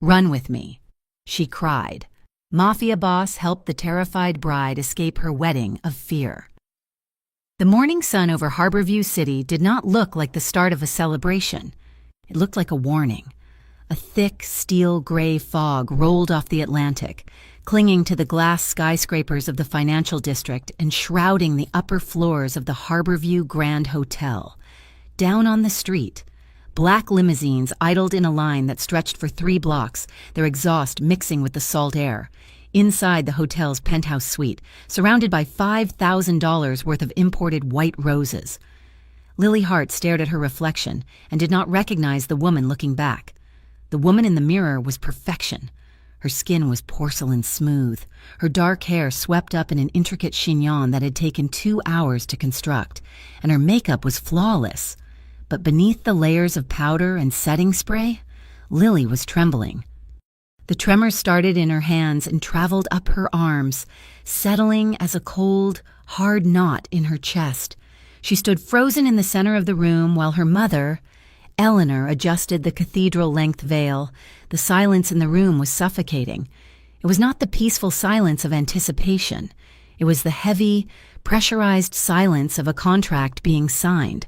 "Run with me," she cried. Mafia boss helped the terrified bride escape her wedding of fear. The morning sun over Harborview City did not look like the start of a celebration. It looked like a warning. A thick, steel-gray fog rolled off the Atlantic, clinging to the glass skyscrapers of the financial district and shrouding the upper floors of the Harborview Grand Hotel. Down on the street, black limousines idled in a line that stretched for 3 blocks, their exhaust mixing with the salt air. Inside the hotel's penthouse suite, surrounded by $5,000 worth of imported white roses. Lily Hart stared at her reflection and did not recognize the woman looking back. The woman in the mirror was perfection. Her skin was porcelain smooth, her dark hair swept up in an intricate chignon that had taken 2 hours to construct, and her makeup was flawless. But beneath the layers of powder and setting spray, Lily was trembling. The tremor started in her hands and traveled up her arms, settling as a cold, hard knot in her chest. She stood frozen in the center of the room while her mother, Eleanor, adjusted the cathedral-length veil. The silence in the room was suffocating. It was not the peaceful silence of anticipation. It was the heavy, pressurized silence of a contract being signed.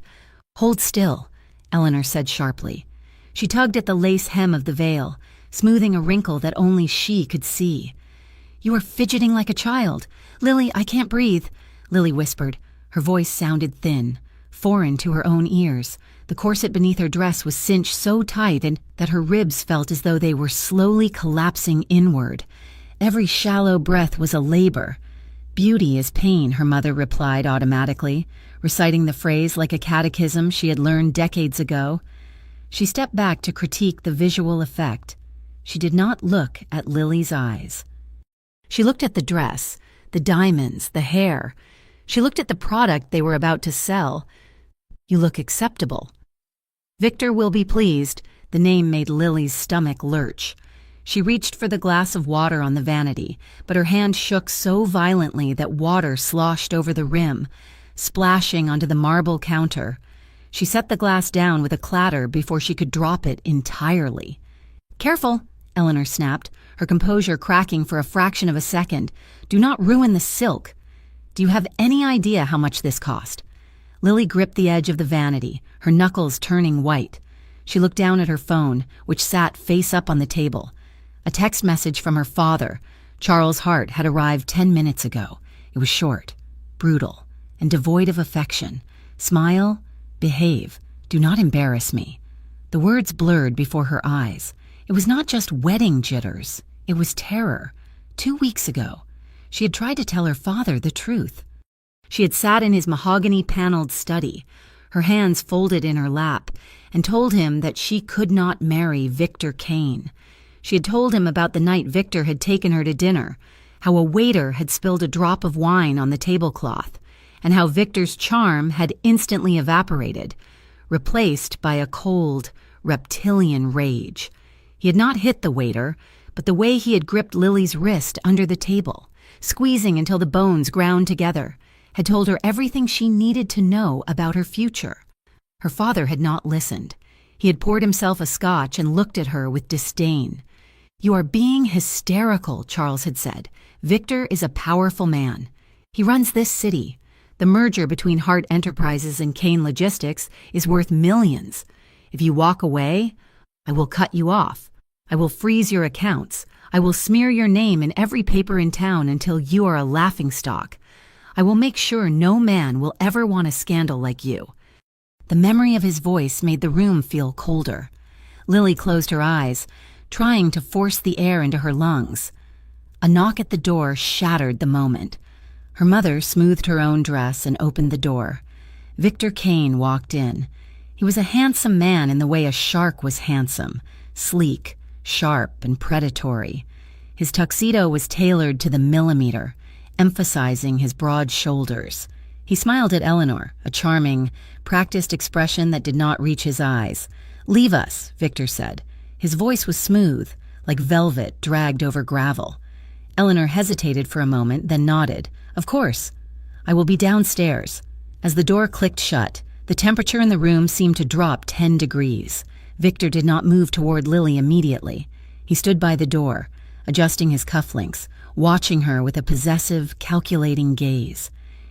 "Hold still," Eleanor said sharply. She tugged at the lace hem of the veil, smoothing a wrinkle that only she could see. "You are fidgeting like a child. Lily, I can't breathe," Lily whispered. Her voice sounded thin, foreign to her own ears. The corset beneath her dress was cinched so tight that her ribs felt as though they were slowly collapsing inward. Every shallow breath was a labor. "Beauty is pain," her mother replied automatically, reciting the phrase like a catechism she had learned decades ago. She stepped back to critique the visual effect. She did not look at Lily's eyes. She looked at the dress, the diamonds, the hair. She looked at the product they were about to sell. "You look acceptable." "Victor will be pleased." The name made Lily's stomach lurch. She reached for the glass of water on the vanity, but her hand shook so violently that water sloshed over the rim, splashing onto the marble counter. She set the glass down with a clatter before she could drop it entirely. "Careful," Eleanor snapped, her composure cracking for a fraction of a second. "Do not ruin the silk. Do you have any idea how much this cost?" Lily gripped the edge of the vanity, her knuckles turning white. She looked down at her phone, which sat face up on the table. A text message from her father, Charles Hart, had arrived 10 minutes ago. It was short, brutal, and devoid of affection. "Smile, behave, do not embarrass me." The words blurred before her eyes. It was not just wedding jitters. It was terror. 2 weeks ago, she had tried to tell her father the truth. She had sat in his mahogany-paneled study, her hands folded in her lap, and told him that she could not marry Victor Kane. She had told him about the night Victor had taken her to dinner, how a waiter had spilled a drop of wine on the tablecloth, and how Victor's charm had instantly evaporated, replaced by a cold, reptilian rage. He had not hit the waiter, but the way he had gripped Lily's wrist under the table, squeezing until the bones ground together, had told her everything she needed to know about her future. Her father had not listened. He had poured himself a scotch and looked at her with disdain. "You are being hysterical," Charles had said. "Victor is a powerful man. He runs this city. The merger between Hart Enterprises and Kane Logistics is worth millions. If you walk away, I will cut you off. I will freeze your accounts. I will smear your name in every paper in town until you are a laughingstock. I will make sure no man will ever want a scandal like you." The memory of his voice made the room feel colder. Lily closed her eyes, trying to force the air into her lungs. A knock at the door shattered the moment. Her mother smoothed her own dress and opened the door. Victor Kane walked in. He was a handsome man in the way a shark was handsome, sleek, sharp, and predatory. His tuxedo was tailored to the millimeter, emphasizing his broad shoulders. He smiled at Eleanor, a charming, practiced expression that did not reach his eyes. "Leave us," Victor said. His voice was smooth, like velvet dragged over gravel. Eleanor hesitated for a moment, then nodded. "Of course. I will be downstairs." As the door clicked shut, the temperature in the room seemed to drop 10 degrees. Victor did not move toward Lily immediately. He stood by the door, adjusting his cufflinks, watching her with a possessive, calculating gaze.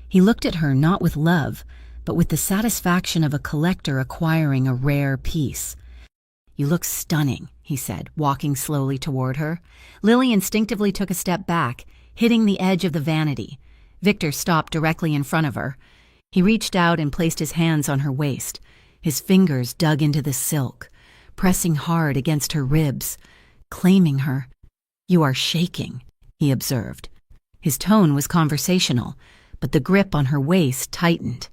He looked at her not with love, but with the satisfaction of a collector acquiring a rare piece. "You look stunning," he said, walking slowly toward her. Lily instinctively took a step back, hitting the edge of the vanity. Victor stopped directly in front of her. He reached out and placed his hands on her waist. His fingers dug into the silk, pressing hard against her ribs, claiming her. "You are shaking," he observed. His tone was conversational, but the grip on her waist tightened.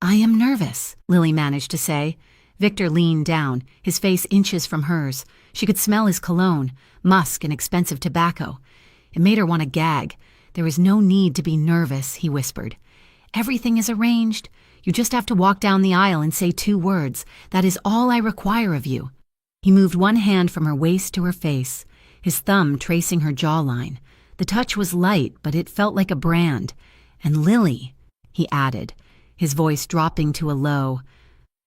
"I am nervous," Lily managed to say. Victor leaned down, his face inches from hers. She could smell his cologne, musk and expensive tobacco. It made her want to gag. "There is no need to be nervous," he whispered. "Everything is arranged. You just have to walk down the aisle and say 2 words. That is all I require of you." He moved one hand from her waist to her face, his thumb tracing her jawline. The touch was light, but it felt like a brand. "And Lily," he added, his voice dropping to a low,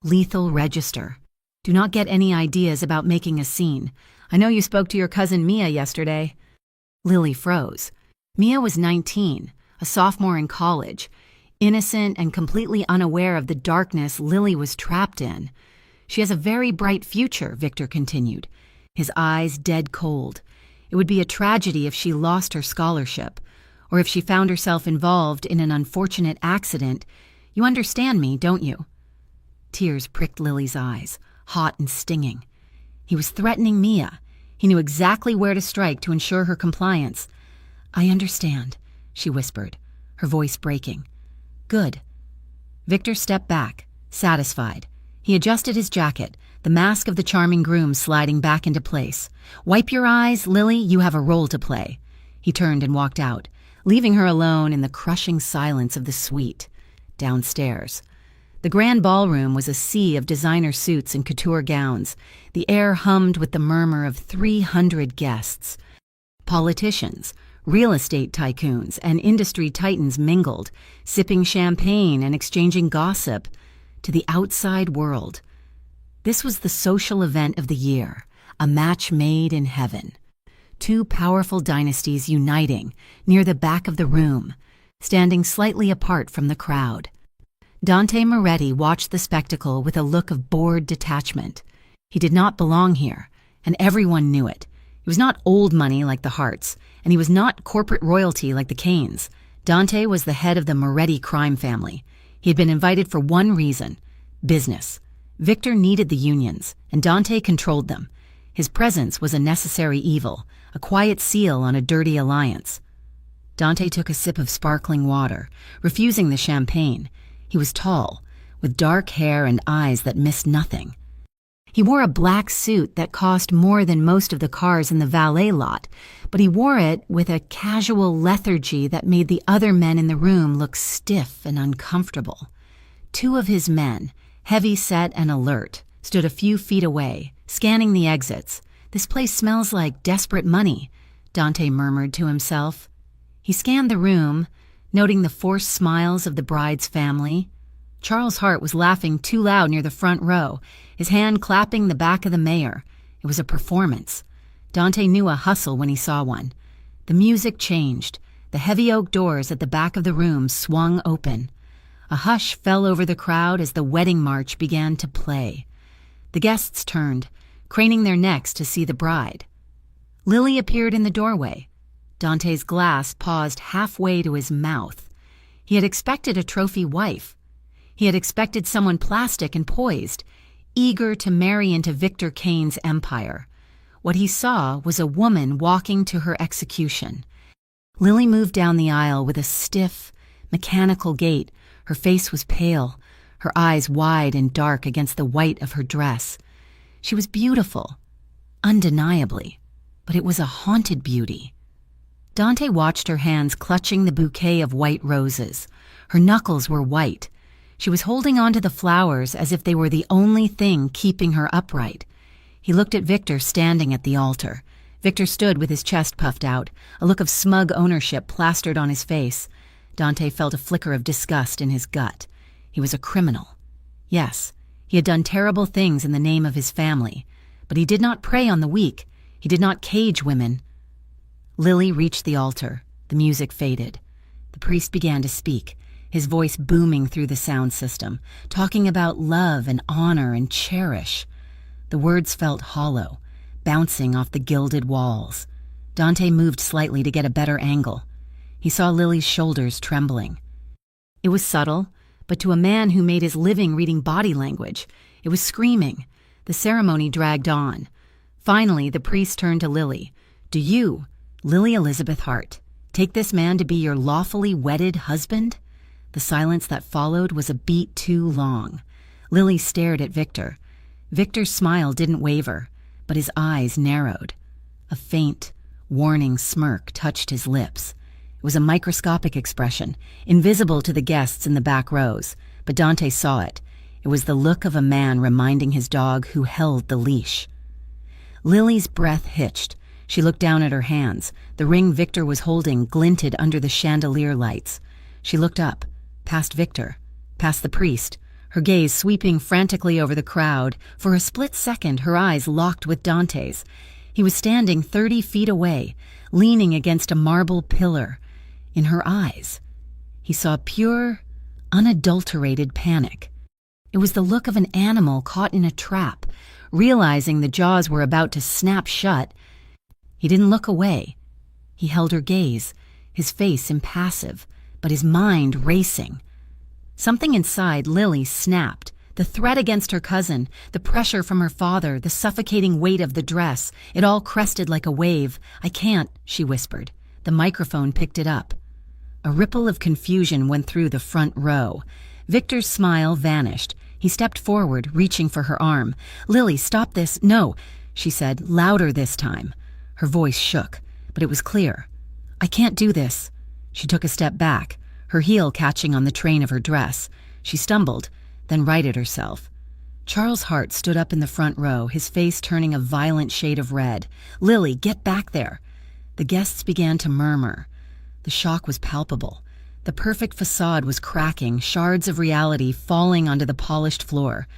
lethal register. "Do not get any ideas about making a scene. I know you spoke to your cousin Mia yesterday." Lily froze. Mia was 19, a sophomore in college, innocent and completely unaware of the darkness Lily was trapped in. "She has a very bright future," Victor continued, his eyes dead cold. "It would be a tragedy if she lost her scholarship, or if she found herself involved in an unfortunate accident. You understand me, don't you?" Tears pricked Lily's eyes, hot and stinging. He was threatening Mia. He knew exactly where to strike to ensure her compliance. "I understand," she whispered, her voice breaking. "Good." Victor stepped back, satisfied. He adjusted his jacket, the mask of the charming groom sliding back into place. "Wipe your eyes, Lily, you have a role to play." He turned and walked out, leaving her alone in the crushing silence of the suite. Downstairs, the grand ballroom was a sea of designer suits and couture gowns. The air hummed with the murmur of 300 guests. Politicians, real estate tycoons, and industry titans mingled, sipping champagne and exchanging gossip to the outside world. This was the social event of the year, a match made in heaven. 2 powerful dynasties uniting near the back of the room, standing slightly apart from the crowd. Dante Moretti watched the spectacle with a look of bored detachment. He did not belong here, and everyone knew it. He was not old money like the Harts, and he was not corporate royalty like the Canes. Dante was the head of the Moretti crime family. He had been invited for one reason: business. Victor needed the unions, and Dante controlled them. His presence was a necessary evil, a quiet seal on a dirty alliance. Dante took a sip of sparkling water, refusing the champagne. He was tall, with dark hair and eyes that missed nothing. He wore a black suit that cost more than most of the cars in the valet lot, but he wore it with a casual lethargy that made the other men in the room look stiff and uncomfortable. 2 of his men, heavy-set and alert, stood a few feet away, scanning the exits. "This place smells like desperate money," Dante murmured to himself. He scanned the room, noting the forced smiles of the bride's family. Charles Hart was laughing too loud near the front row, his hand clapping the back of the mayor. It was a performance. Dante knew a hustle when he saw one. The music changed. The heavy oak doors at the back of the room swung open. A hush fell over the crowd as the wedding march began to play. The guests turned, craning their necks to see the bride. Lily appeared in the doorway. Dante's glass paused halfway to his mouth. He had expected a trophy wife. He had expected someone plastic and poised, eager to marry into Victor Kane's empire. What he saw was a woman walking to her execution. Lily moved down the aisle with a stiff, mechanical gait. Her face was pale, her eyes wide and dark against the white of her dress. She was beautiful, undeniably, but it was a haunted beauty. Dante watched her hands clutching the bouquet of white roses. Her knuckles were white. She was holding on to the flowers as if they were the only thing keeping her upright. He looked at Victor standing at the altar. Victor stood with his chest puffed out, a look of smug ownership plastered on his face. Dante felt a flicker of disgust in his gut. He was a criminal. Yes, he had done terrible things in the name of his family, but he did not prey on the weak. He did not cage women. Lily reached the altar. The music faded. The priest began to speak, his voice booming through the sound system, talking about love and honor and cherish. The words felt hollow, bouncing off the gilded walls. Dante moved slightly to get a better angle. He saw Lily's shoulders trembling. It was subtle, but to a man who made his living reading body language, it was screaming. The ceremony dragged on. Finally, the priest turned to Lily. "Do you, Lily Elizabeth Hart, take this man to be your lawfully wedded husband?" The silence that followed was a beat too long. Lily stared at Victor. Victor's smile didn't waver, but his eyes narrowed. A faint, warning smirk touched his lips. It was a microscopic expression, invisible to the guests in the back rows, but Dante saw it. It was the look of a man reminding his dog who held the leash. Lily's breath hitched. She looked down at her hands. The ring Victor was holding glinted under the chandelier lights. She looked up, past Victor, past the priest, her gaze sweeping frantically over the crowd. For a split second, her eyes locked with Dante's. He was standing 30 feet away, leaning against a marble pillar. In her eyes, he saw pure, unadulterated panic. It was the look of an animal caught in a trap, realizing the jaws were about to snap shut. He didn't look away. He held her gaze, his face impassive, but his mind racing. Something inside Lily snapped. The threat against her cousin, the pressure from her father, the suffocating weight of the dress, it all crested like a wave. "I can't," she whispered. The microphone picked it up. A ripple of confusion went through the front row. Victor's smile vanished. He stepped forward, reaching for her arm. "Lily, stop this." "No," she said, louder this time. Her voice shook, but it was clear. "I can't do this." She took a step back, her heel catching on the train of her dress. She stumbled, then righted herself. Charles Hart stood up in the front row, his face turning a violent shade of red. "Lily, get back there." The guests began to murmur. The shock was palpable. The perfect facade was cracking, shards of reality falling onto the polished floor.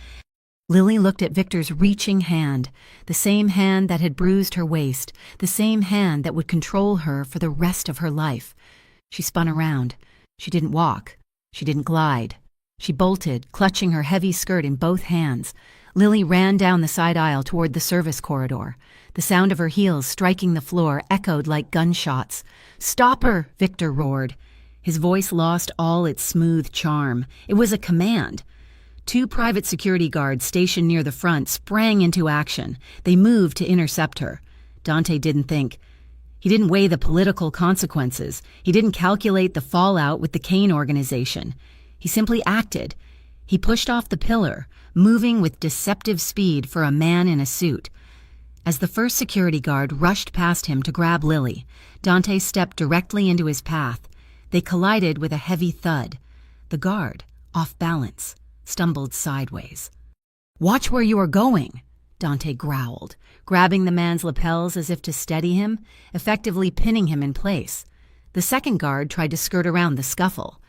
Lily looked at Victor's reaching hand, the same hand that had bruised her waist, the same hand that would control her for the rest of her life. She spun around. She didn't walk. She didn't glide. She bolted, clutching her heavy skirt in both hands. Lily ran down the side aisle toward the service corridor. The sound of her heels striking the floor echoed like gunshots. "Stop her!" Victor roared. His voice lost all its smooth charm. It was a command. 2 private security guards stationed near the front sprang into action. They moved to intercept her. Dante didn't think. He didn't weigh the political consequences. He didn't calculate the fallout with the Kane organization. He simply acted. He pushed off the pillar, moving with deceptive speed for a man in a suit. As the first security guard rushed past him to grab Lily, Dante stepped directly into his path. They collided with a heavy thud. The guard, off balance, stumbled sideways. "Watch where you are going," Dante growled, grabbing the man's lapels as if to steady him, effectively pinning him in place. The second guard tried to skirt around the scuffle.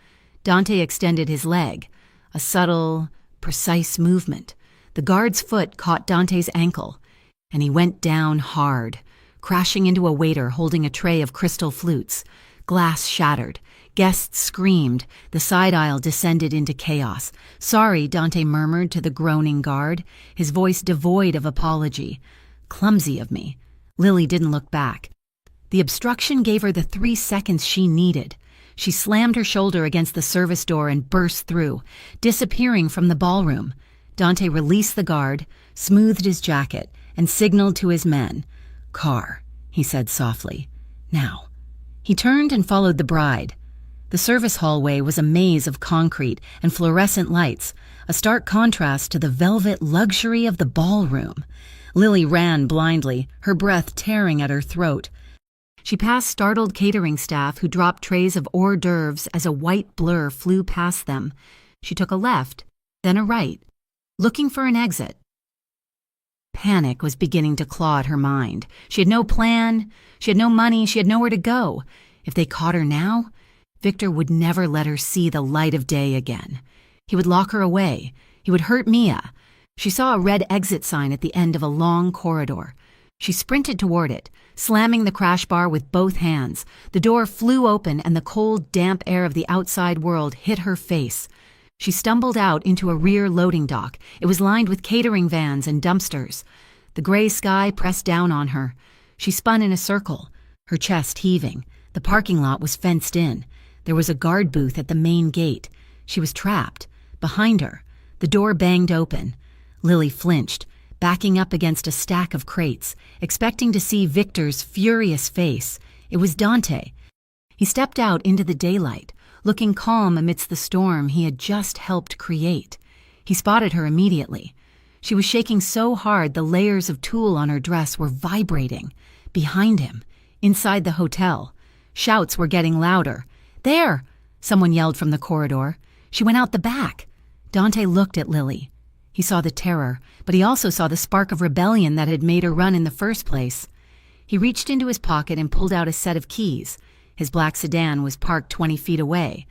Dante extended his leg, a subtle, precise movement. The guard's foot caught Dante's ankle, and he went down hard, crashing into a waiter holding a tray of crystal flutes. Glass shattered. Guests screamed. The side aisle descended into chaos. "Sorry," Dante murmured to the groaning guard, his voice devoid of apology. "Clumsy of me." Lily didn't look back. The obstruction gave her the 3 seconds she needed. She slammed her shoulder against the service door and burst through, disappearing from the ballroom. Dante released the guard, smoothed his jacket, and signaled to his men. "Car," he said softly. "Now." He turned and followed the bride. The service hallway was a maze of concrete and fluorescent lights, a stark contrast to the velvet luxury of the ballroom. Lily ran blindly, her breath tearing at her throat. She passed startled catering staff who dropped trays of hors d'oeuvres as a white blur flew past them. She took a left, then a right, looking for an exit. Panic was beginning to claw at her mind. She had no plan, she had no money, she had nowhere to go. If they caught her now, Victor would never let her see the light of day again. He would lock her away. He would hurt Mia. She saw a red exit sign at the end of a long corridor. She sprinted toward it, slamming the crash bar with both hands. The door flew open and the cold, damp air of the outside world hit her face. She stumbled out into a rear loading dock. It was lined with catering vans and dumpsters. The gray sky pressed down on her. She spun in a circle, her chest heaving. The parking lot was fenced in. There was a guard booth at the main gate. She was trapped. Behind her, the door banged open. Lily flinched, backing up against a stack of crates, expecting to see Victor's furious face. It was Dante. He stepped out into the daylight, looking calm amidst the storm he had just helped create. He spotted her immediately. She was shaking so hard the layers of tulle on her dress were vibrating. Behind him, inside the hotel, shouts were getting louder. "There!" someone yelled from the corridor. She went out the back. Dante looked at Lily. He saw the terror, but he also saw the spark of rebellion that had made her run in the first place. He reached into his pocket and pulled out a set of keys. His black sedan was parked 20 feet away,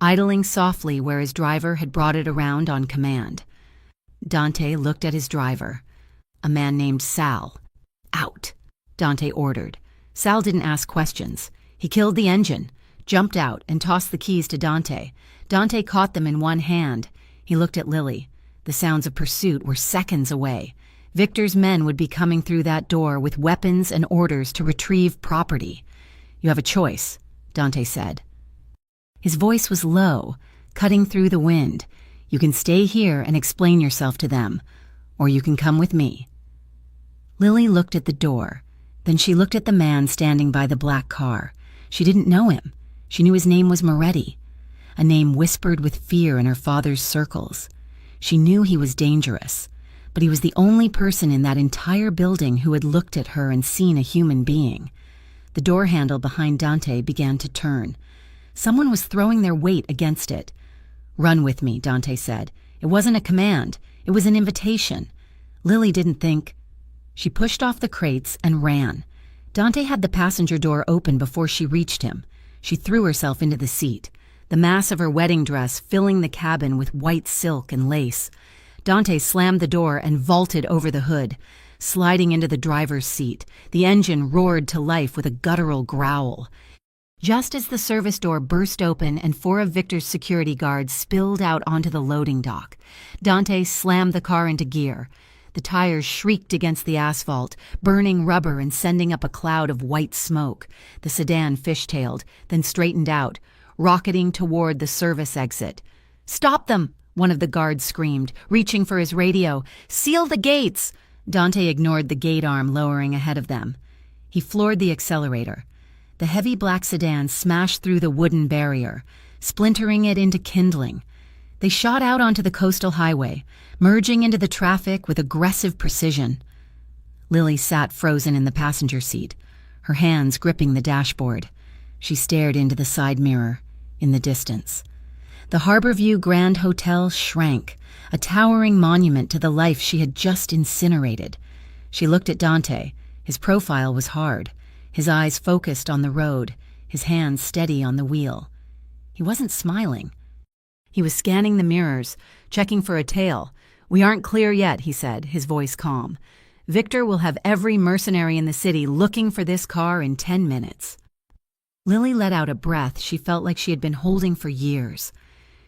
idling softly where his driver had brought it around on command. Dante looked at his driver, a man named Sal. "Out," Dante ordered. Sal didn't ask questions. He killed the engine, jumped out, and tossed the keys to Dante. Dante caught them in one hand. He looked at Lily. The sounds of pursuit were seconds away. Victor's men would be coming through that door with weapons and orders to retrieve property. "You have a choice," Dante said. His voice was low, cutting through the wind. "You can stay here and explain yourself to them, or you can come with me." Lily looked at the door. Then she looked at the man standing by the black car. She didn't know him. She knew his name was Moretti, a name whispered with fear in her father's circles. She knew he was dangerous, but he was the only person in that entire building who had looked at her and seen a human being. The door handle behind Dante began to turn. Someone was throwing their weight against it. "Run with me," Dante said. It wasn't a command. It was an invitation. Lily didn't think. She pushed off the crates and ran. Dante had the passenger door open before she reached him. She threw herself into the seat, the mass of her wedding dress filling the cabin with white silk and lace. Dante slammed the door and vaulted over the hood. Sliding into the driver's seat, the engine roared to life with a guttural growl. Just as the service door burst open and 4 of Victor's security guards spilled out onto the loading dock, Dante slammed the car into gear. The tires shrieked against the asphalt, burning rubber and sending up a cloud of white smoke. The sedan fishtailed, then straightened out, rocketing toward the service exit. "Stop them!" one of the guards screamed, reaching for his radio. "Seal the gates!" Dante ignored the gate arm lowering ahead of them. He floored the accelerator. The heavy black sedan smashed through the wooden barrier, splintering it into kindling. They shot out onto the coastal highway, merging into the traffic with aggressive precision. Lily sat frozen in the passenger seat, her hands gripping the dashboard. She stared into the side mirror, in the distance. The Harborview Grand Hotel shrank, a towering monument to the life she had just incinerated. She looked at Dante. His profile was hard, his eyes focused on the road, his hands steady on the wheel. He wasn't smiling. He was scanning the mirrors, checking for a tail. "We aren't clear yet," he said, his voice calm. "Victor will have every mercenary in the city looking for this car in 10 minutes. Lily let out a breath she felt like she had been holding for years.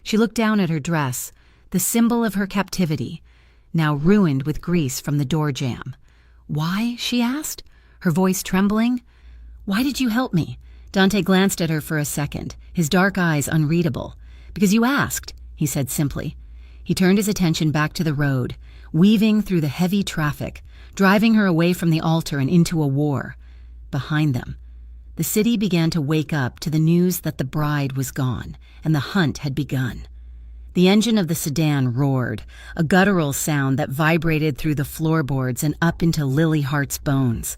She looked down at her dress, the symbol of her captivity, now ruined with grease from the door jam. "Why?" she asked, her voice trembling. "Why did you help me?" Dante glanced at her for a second, his dark eyes unreadable. "Because you asked," he said simply. He turned his attention back to the road, weaving through the heavy traffic, driving her away from the altar and into a war. Behind them, the city began to wake up to the news that the bride was gone, and the hunt had begun. The engine of the sedan roared, a guttural sound that vibrated through the floorboards and up into Lily Hart's bones.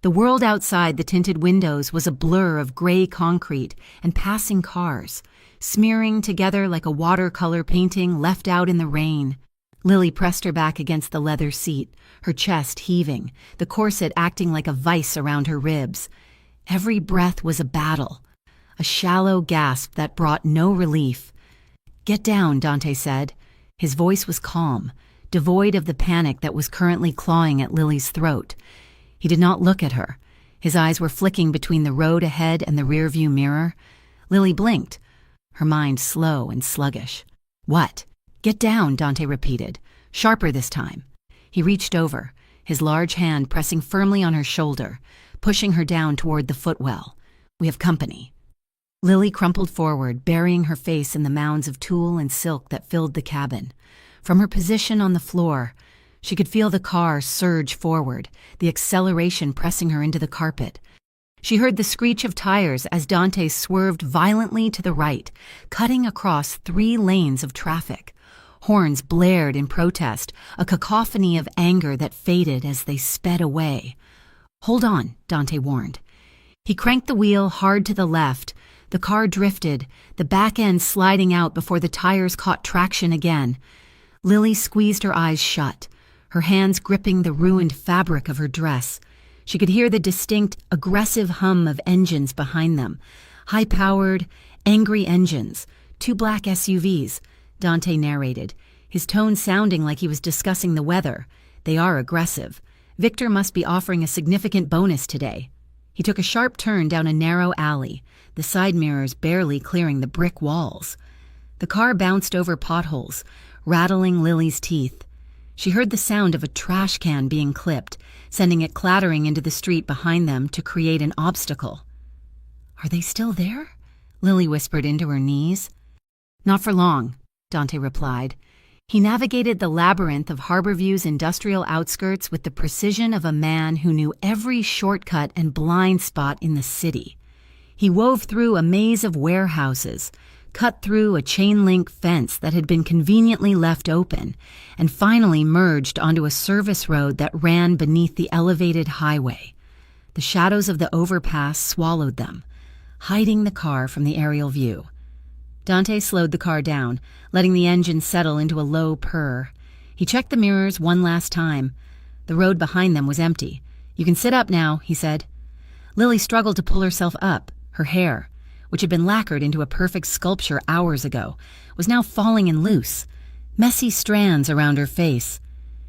The world outside the tinted windows was a blur of gray concrete and passing cars, smearing together like a watercolor painting left out in the rain. Lily pressed her back against the leather seat, her chest heaving, the corset acting like a vice around her ribs. Every breath was a battle, a shallow gasp that brought no relief. "Get down," Dante said. His voice was calm, devoid of the panic that was currently clawing at Lily's throat. He did not look at her. His eyes were flicking between the road ahead and the rearview mirror. Lily blinked, her mind slow and sluggish. "What?" "Get down," Dante repeated, sharper this time. He reached over, his large hand pressing firmly on her shoulder, pushing her down toward the footwell. "We have company." Lily crumpled forward, burying her face in the mounds of tulle and silk that filled the cabin. From her position on the floor, she could feel the car surge forward, the acceleration pressing her into the carpet. She heard the screech of tires as Dante swerved violently to the right, cutting across 3 lanes of traffic. Horns blared in protest, a cacophony of anger that faded as they sped away. "Hold on," Dante warned. He cranked the wheel hard to the left. The car drifted, the back end sliding out before the tires caught traction again. Lily squeezed her eyes shut, her hands gripping the ruined fabric of her dress. She could hear the distinct, aggressive hum of engines behind them. High-powered, angry engines. 2 black SUVs, Dante narrated, his tone sounding like he was discussing the weather. "They are aggressive. Victor must be offering a significant bonus today." He took a sharp turn down a narrow alley, the side mirrors barely clearing the brick walls. The car bounced over potholes, rattling Lily's teeth. She heard the sound of a trash can being clipped, sending it clattering into the street behind them to create an obstacle. "Are they still there?" Lily whispered into her knees. "Not for long," Dante replied. He navigated the labyrinth of Harborview's industrial outskirts with the precision of a man who knew every shortcut and blind spot in the city. He wove through a maze of warehouses, cut through a chain-link fence that had been conveniently left open, and finally merged onto a service road that ran beneath the elevated highway. The shadows of the overpass swallowed them, hiding the car from the aerial view. Dante slowed the car down, letting the engine settle into a low purr. He checked the mirrors one last time. The road behind them was empty. "You can sit up now," he said. Lily struggled to pull herself up. Her hair, which had been lacquered into a perfect sculpture hours ago, was now falling in loose, messy strands around her face.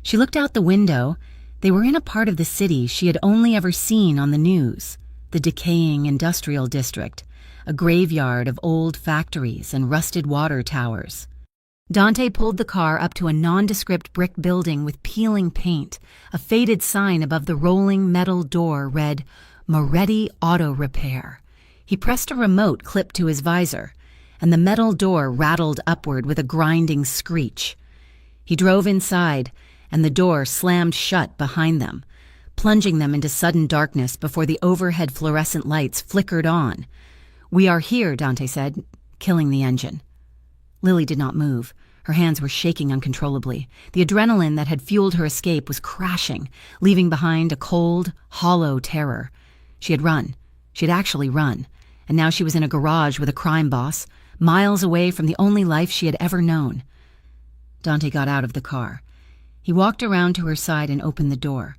She looked out the window. They were in a part of the city she had only ever seen on the news, the decaying industrial district, a graveyard of old factories and rusted water towers. Dante pulled the car up to a nondescript brick building with peeling paint. A faded sign above the rolling metal door read, "Moretti Auto Repair." He pressed a remote clipped to his visor, and the metal door rattled upward with a grinding screech. He drove inside, and the door slammed shut behind them, plunging them into sudden darkness before the overhead fluorescent lights flickered on. "We are here," Dante said, killing the engine. Lily did not move. Her hands were shaking uncontrollably. The adrenaline that had fueled her escape was crashing, leaving behind a cold, hollow terror. She had run. She had actually run. And now she was in a garage with a crime boss, miles away from the only life she had ever known. Dante got out of the car. He walked around to her side and opened the door.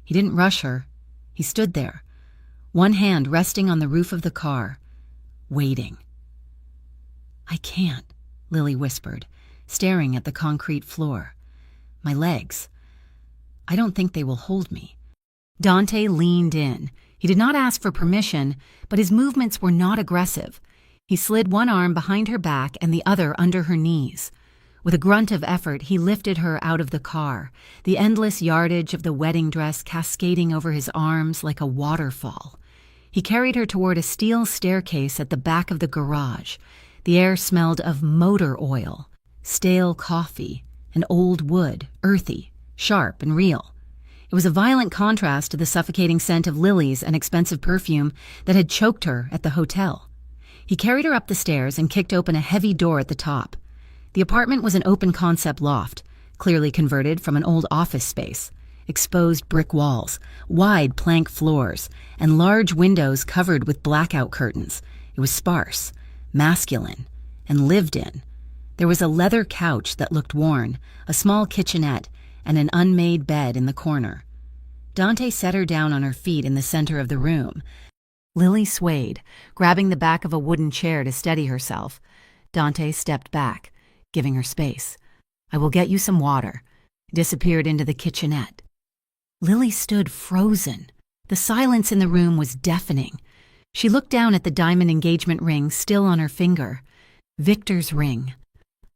He didn't rush her. He stood there, one hand resting on the roof of the car, waiting. "I can't," Lily whispered, staring at the concrete floor. "My legs. I don't think they will hold me." Dante leaned in. He did not ask for permission, but his movements were not aggressive. He slid one arm behind her back and the other under her knees. With a grunt of effort, he lifted her out of the car, the endless yardage of the wedding dress cascading over his arms like a waterfall. He carried her toward a steel staircase at the back of the garage. The air smelled of motor oil, stale coffee, and old wood, earthy, sharp, and real. It was a violent contrast to the suffocating scent of lilies and expensive perfume that had choked her at the hotel. He carried her up the stairs and kicked open a heavy door at the top. The apartment was an open-concept loft, clearly converted from an old office space. Exposed brick walls, wide plank floors, and large windows covered with blackout curtains. It was sparse, masculine, and lived in. There was a leather couch that looked worn, a small kitchenette, and an unmade bed in the corner. Dante set her down on her feet in the center of the room. Lily swayed, grabbing the back of a wooden chair to steady herself. Dante stepped back, giving her space. "I will get you some water," disappeared into the kitchenette. Lily stood frozen, The silence in the room was deafening. She looked down at the diamond engagement ring still on her finger. Victor's ring.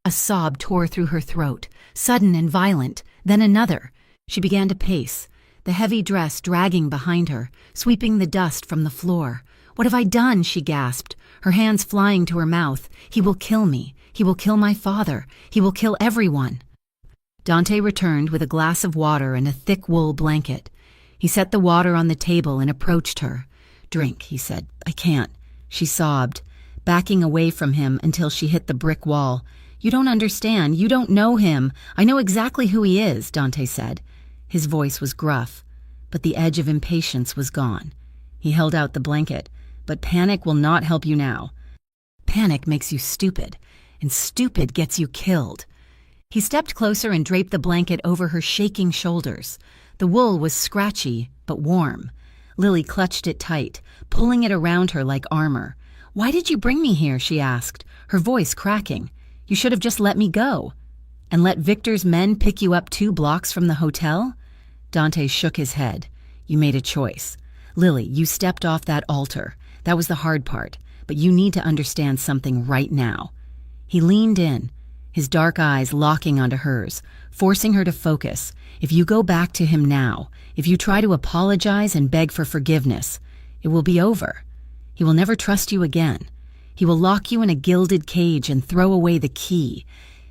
A sob tore through her throat, sudden and violent, then another. She began to pace, the heavy dress dragging behind her, sweeping the dust from the floor. "What have I done?" she gasped, her hands flying to her mouth. "He will kill me. He will kill my father. He will kill everyone." Dante returned with a glass of water and a thick wool blanket. He set the water on the table and approached her. "Drink," he said. "I can't." She sobbed, backing away from him until she hit the brick wall. "You don't understand. You don't know him. I know exactly who he is," Dante said. His voice was gruff, but the edge of impatience was gone. He held out the blanket. "But panic will not help you now. Panic makes you stupid, and stupid gets you killed." He stepped closer and draped the blanket over her shaking shoulders. The wool was scratchy, but warm. Lily clutched it tight, pulling it around her like armor. "Why did you bring me here?" she asked, her voice cracking. "You should have just let me go." "And let Victor's men pick you up 2 blocks from the hotel?" Dante shook his head. "You made a choice. Lily, you stepped off that altar. That was the hard part, but you need to understand something right now." He leaned in, his dark eyes locking onto hers, forcing her to focus. "If you go back to him now, if you try to apologize and beg for forgiveness, it will be over. He will never trust you again. He will lock you in a gilded cage and throw away the key.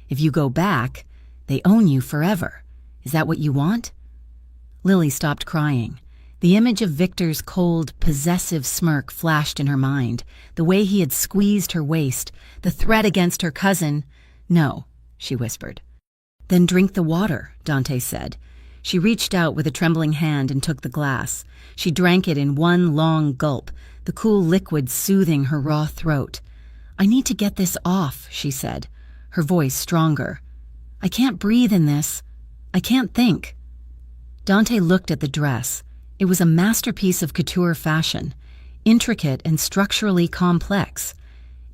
If you go back, they own you forever. Is that what you want?" Lily stopped crying. The image of Victor's cold, possessive smirk flashed in her mind, the way he had squeezed her waist, the threat against her cousin. "No," she whispered. "Then drink the water," Dante said. She reached out with a trembling hand and took the glass. She drank it in one long gulp, the cool liquid soothing her raw throat. "I need to get this off," she said, her voice stronger. "I can't breathe in this. I can't think." Dante looked at the dress. It was a masterpiece of couture fashion, intricate and structurally complex.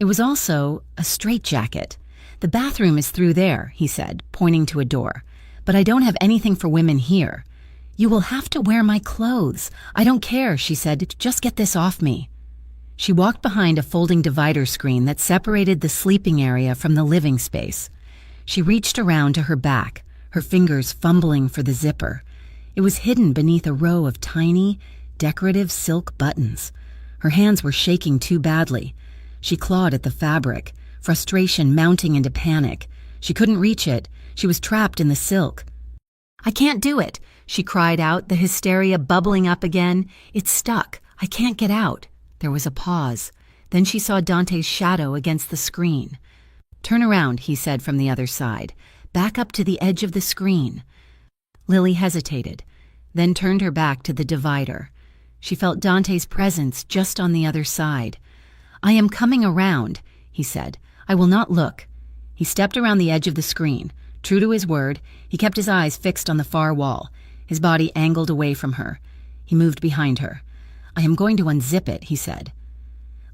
It was also a straitjacket. "The bathroom is through there," he said, pointing to a door. "But I don't have anything for women here." "You will have to wear my clothes." "I don't care," she said. "Just get this off me." She walked behind a folding divider screen that separated the sleeping area from the living space. She reached around to her back, her fingers fumbling for the zipper. It was hidden beneath a row of tiny, decorative silk buttons. Her hands were shaking too badly. She clawed at the fabric, frustration mounting into panic. She couldn't reach it. She was trapped in the silk. "I can't do it," she cried out, the hysteria bubbling up again. "It's stuck. I can't get out." There was a pause. Then she saw Dante's shadow against the screen. "Turn around," he said from the other side. "Back up to the edge of the screen." Lily hesitated, then turned her back to the divider. She felt Dante's presence just on the other side. "I am coming around," he said. "I will not look." He stepped around the edge of the screen. True to his word, he kept his eyes fixed on the far wall, his body angled away from her. He moved behind her. "I am going to unzip it," he said.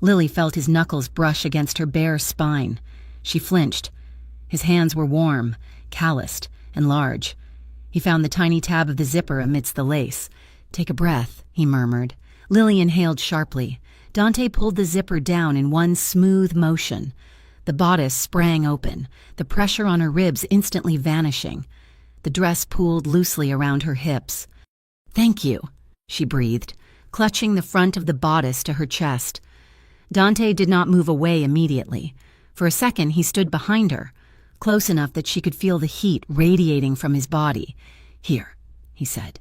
Lily felt his knuckles brush against her bare spine. She flinched. His hands were warm, calloused, and large. He found the tiny tab of the zipper amidst the lace. "Take a breath," he murmured. Lily inhaled sharply. Dante pulled the zipper down in one smooth motion. The bodice sprang open, the pressure on her ribs instantly vanishing. The dress pooled loosely around her hips. "Thank you," she breathed, clutching the front of the bodice to her chest. Dante did not move away immediately. For a second he stood behind her, close enough that she could feel the heat radiating from his body. "Here," he said.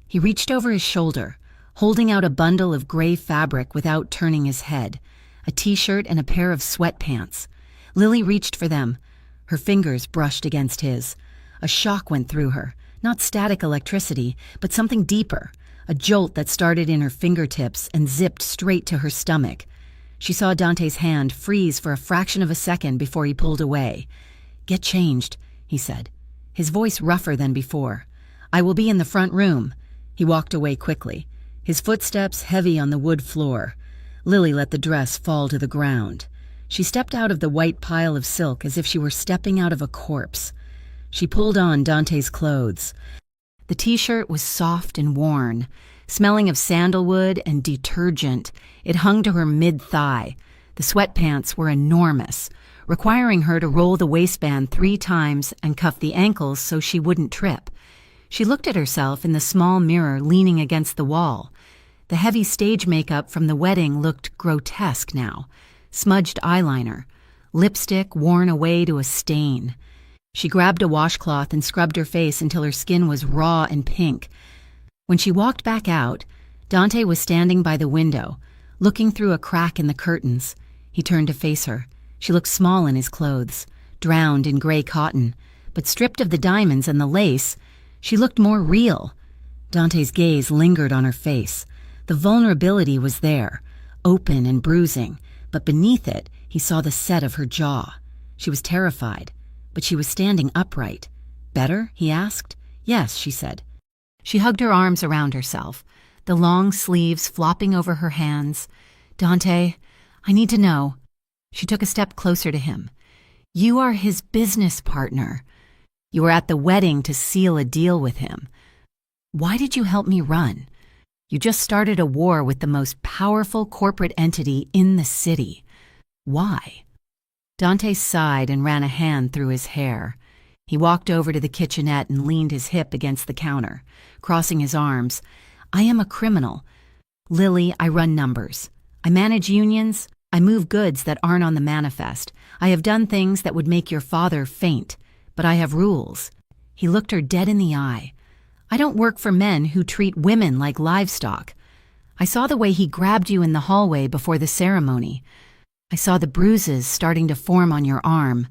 He reached over his shoulder, holding out a bundle of gray fabric without turning his head, a t-shirt and a pair of sweatpants. Lily reached for them. Her fingers brushed against his. A shock went through her, not static electricity, but something deeper, a jolt that started in her fingertips and zipped straight to her stomach. She saw Dante's hand freeze for a fraction of a second before he pulled away. "Get changed," he said, his voice rougher than before. "I will be in the front room." He walked away quickly, his footsteps heavy on the wood floor. Lily let the dress fall to the ground. She stepped out of the white pile of silk as if she were stepping out of a corpse. She pulled on Dante's clothes. The t-shirt was soft and worn, Smelling of sandalwood and detergent, it hung to her mid-thigh. The sweatpants were enormous, requiring her to roll the waistband 3 times and cuff the ankles so she wouldn't trip. She looked at herself in the small mirror leaning against the wall. The heavy stage makeup from the wedding looked grotesque now. Smudged eyeliner, lipstick worn away to a stain. She grabbed a washcloth and scrubbed her face until her skin was raw and pink. When she walked back out, Dante was standing by the window, looking through a crack in the curtains. He turned to face her. She looked small in his clothes, drowned in gray cotton, but stripped of the diamonds and the lace, she looked more real. Dante's gaze lingered on her face. The vulnerability was there, open and bruising, but beneath it, he saw the set of her jaw. She was terrified, but she was standing upright. "Better?" he asked. "Yes," she said. She hugged her arms around herself, the long sleeves flopping over her hands. "Dante, I need to know." She took a step closer to him. "You are his business partner. You were at the wedding to seal a deal with him. Why did you help me run? You just started a war with the most powerful corporate entity in the city. Why?" Dante sighed and ran a hand through his hair. He walked over to the kitchenette and leaned his hip against the counter, crossing his arms. "I am a criminal. Lily, I run numbers. I manage unions. I move goods that aren't on the manifest. I have done things that would make your father faint, but I have rules." He looked her dead in the eye. "I don't work for men who treat women like livestock. I saw the way he grabbed you in the hallway before the ceremony. I saw the bruises starting to form on your arm,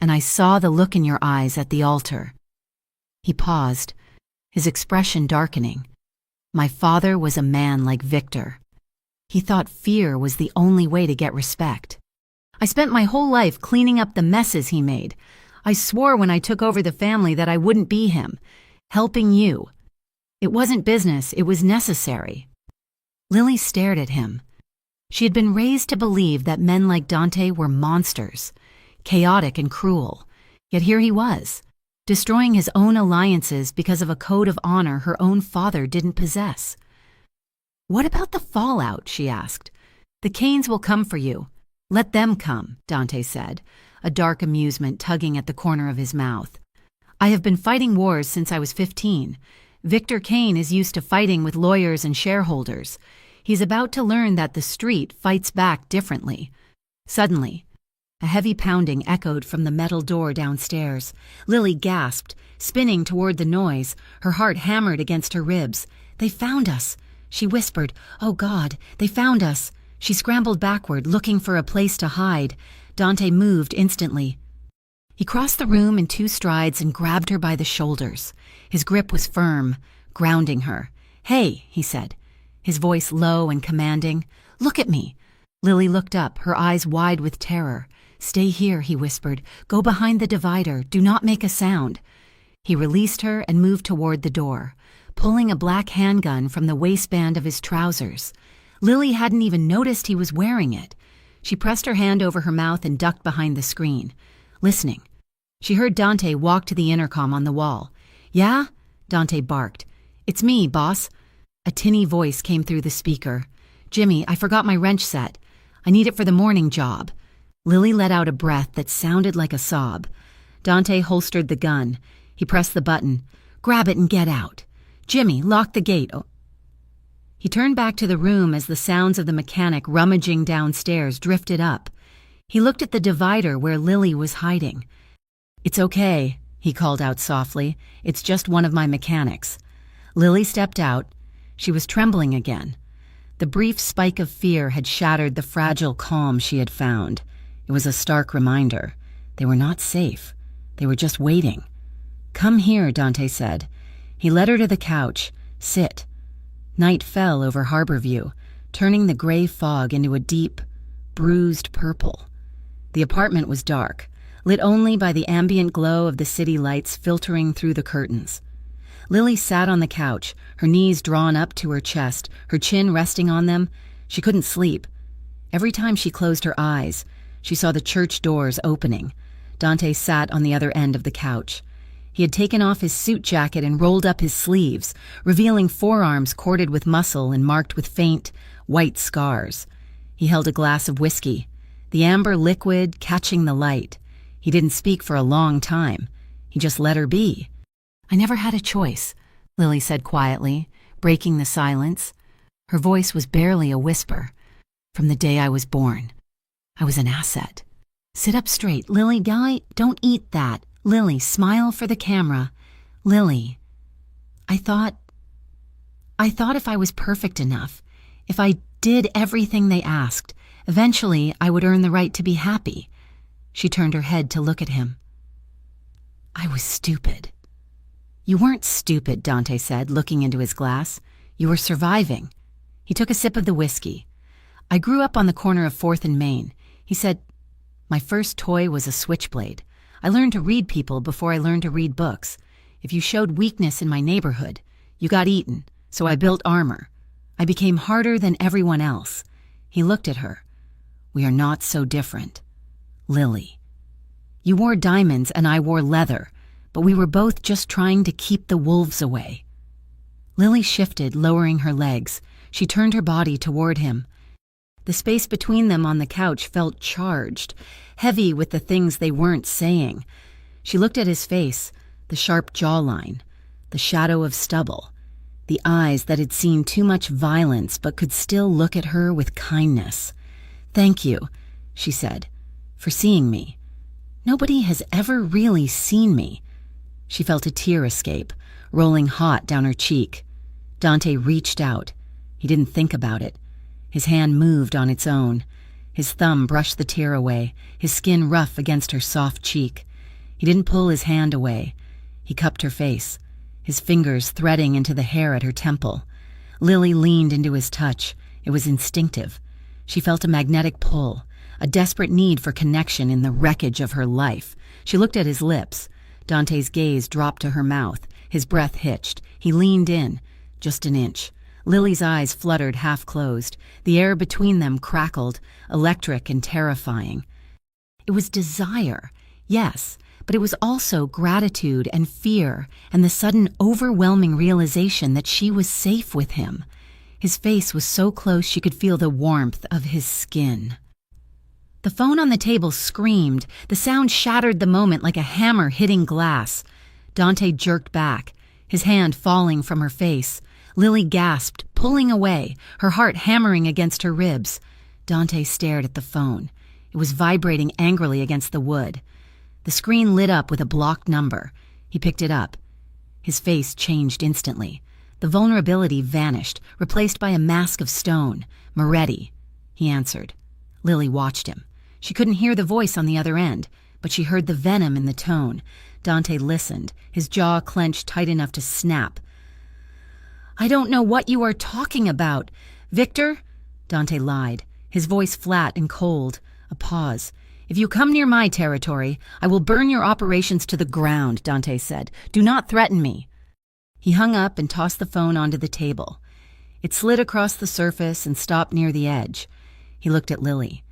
and I saw the look in your eyes at the altar." He paused, his expression darkening. "My father was a man like Victor. He thought fear was the only way to get respect. I spent my whole life cleaning up the messes he made. I swore when I took over the family that I wouldn't be him, helping you. It wasn't business, it was necessary." Lily stared at him. She had been raised to believe that men like Dante were monsters, chaotic and cruel. Yet here he was, destroying his own alliances because of a code of honor her own father didn't possess. "What about the fallout?" she asked. "The Canes will come for you. Let them come," Dante said, a dark amusement tugging at the corner of his mouth. "I have been fighting wars since I was 15. Victor Kane is used to fighting with lawyers and shareholders. He's about to learn that the street fights back differently." Suddenly, a heavy pounding echoed from the metal door downstairs. Lily gasped, spinning toward the noise, her heart hammered against her ribs. "They found us," she whispered. "Oh God, they found us." She scrambled backward, looking for a place to hide. Dante moved instantly. He crossed the room in 2 strides and grabbed her by the shoulders. His grip was firm, grounding her. "Hey," he said, his voice low and commanding. "Look at me." Lily looked up, her eyes wide with terror. "Stay here," he whispered. "Go behind the divider. Do not make a sound." He released her and moved toward the door, pulling a black handgun from the waistband of his trousers. Lily hadn't even noticed he was wearing it. She pressed her hand over her mouth and ducked behind the screen, listening. She heard Dante walk to the intercom on the wall. "Yeah?" Dante barked. "It's me, boss." A tinny voice came through the speaker. "Jimmy, I forgot my wrench set. I need it for the morning job." Lily let out a breath that sounded like a sob. Dante holstered the gun. He pressed the button. "Grab it and get out. Jimmy, lock the gate." Oh. He turned back to the room as the sounds of the mechanic rummaging downstairs drifted up. He looked at the divider where Lily was hiding. "It's okay," he called out softly. "It's just one of my mechanics." Lily stepped out. She was trembling again. The brief spike of fear had shattered the fragile calm she had found. It was a stark reminder. They were not safe. They were just waiting. "Come here," Dante said. He led her to the couch. "Sit." Night fell over Harborview, turning the gray fog into a deep, bruised purple. The apartment was dark, lit only by the ambient glow of the city lights filtering through the curtains. Lily sat on the couch, her knees drawn up to her chest, her chin resting on them. She couldn't sleep. Every time she closed her eyes, she saw the church doors opening. Dante sat on the other end of the couch. He had taken off his suit jacket and rolled up his sleeves, revealing forearms corded with muscle and marked with faint, white scars. He held a glass of whiskey, the amber liquid catching the light. He didn't speak for a long time. He just let her be. "I never had a choice," Lily said quietly, breaking the silence. Her voice was barely a whisper. "From the day I was born, I was an asset." "Sit up straight, Lily. Don't eat that. Lily, smile for the camera. Lily, I thought if I was perfect enough, if I did everything they asked, eventually I would earn the right to be happy." She turned her head to look at him. "I was stupid." "You weren't stupid," Dante said, looking into his glass. "You were surviving." He took a sip of the whiskey. "I grew up on the corner of 4th and Main." He said, "My first toy was a switchblade. I learned to read people before I learned to read books. If you showed weakness in my neighborhood, you got eaten, so I built armor. I became harder than everyone else." He looked at her. "We are not so different. Lily. You wore diamonds and I wore leather, but we were both just trying to keep the wolves away." Lily shifted, lowering her legs. She turned her body toward him. The space between them on the couch felt charged, heavy with the things they weren't saying. She looked at his face, the sharp jawline, the shadow of stubble, the eyes that had seen too much violence but could still look at her with kindness. "Thank you," she said, "for seeing me. Nobody has ever really seen me." She felt a tear escape, rolling hot down her cheek. Dante reached out. He didn't think about it. His hand moved on its own. His thumb brushed the tear away, his skin rough against her soft cheek. He didn't pull his hand away. He cupped her face, his fingers threading into the hair at her temple. Lily leaned into his touch. It was instinctive. She felt a magnetic pull, a desperate need for connection in the wreckage of her life. She looked at his lips. Dante's gaze dropped to her mouth. His breath hitched. He leaned in, just an inch. Lily's eyes fluttered half-closed. The air between them crackled, electric and terrifying. It was desire, yes, but it was also gratitude and fear and the sudden overwhelming realization that she was safe with him. His face was so close she could feel the warmth of his skin. The phone on the table screamed. The sound shattered the moment like a hammer hitting glass. Dante jerked back, his hand falling from her face. Lily gasped, pulling away, her heart hammering against her ribs. Dante stared at the phone. It was vibrating angrily against the wood. The screen lit up with a blocked number. He picked it up. His face changed instantly. The vulnerability vanished, replaced by a mask of stone. "Moretti," he answered. Lily watched him. She couldn't hear the voice on the other end, but she heard the venom in the tone. Dante listened, his jaw clenched tight enough to snap. "I don't know what you are talking about. Victor?" Dante lied, his voice flat and cold. A pause. "If you come near my territory, I will burn your operations to the ground," Dante said. "Do not threaten me." He hung up and tossed the phone onto the table. It slid across the surface and stopped near the edge. He looked at Lily.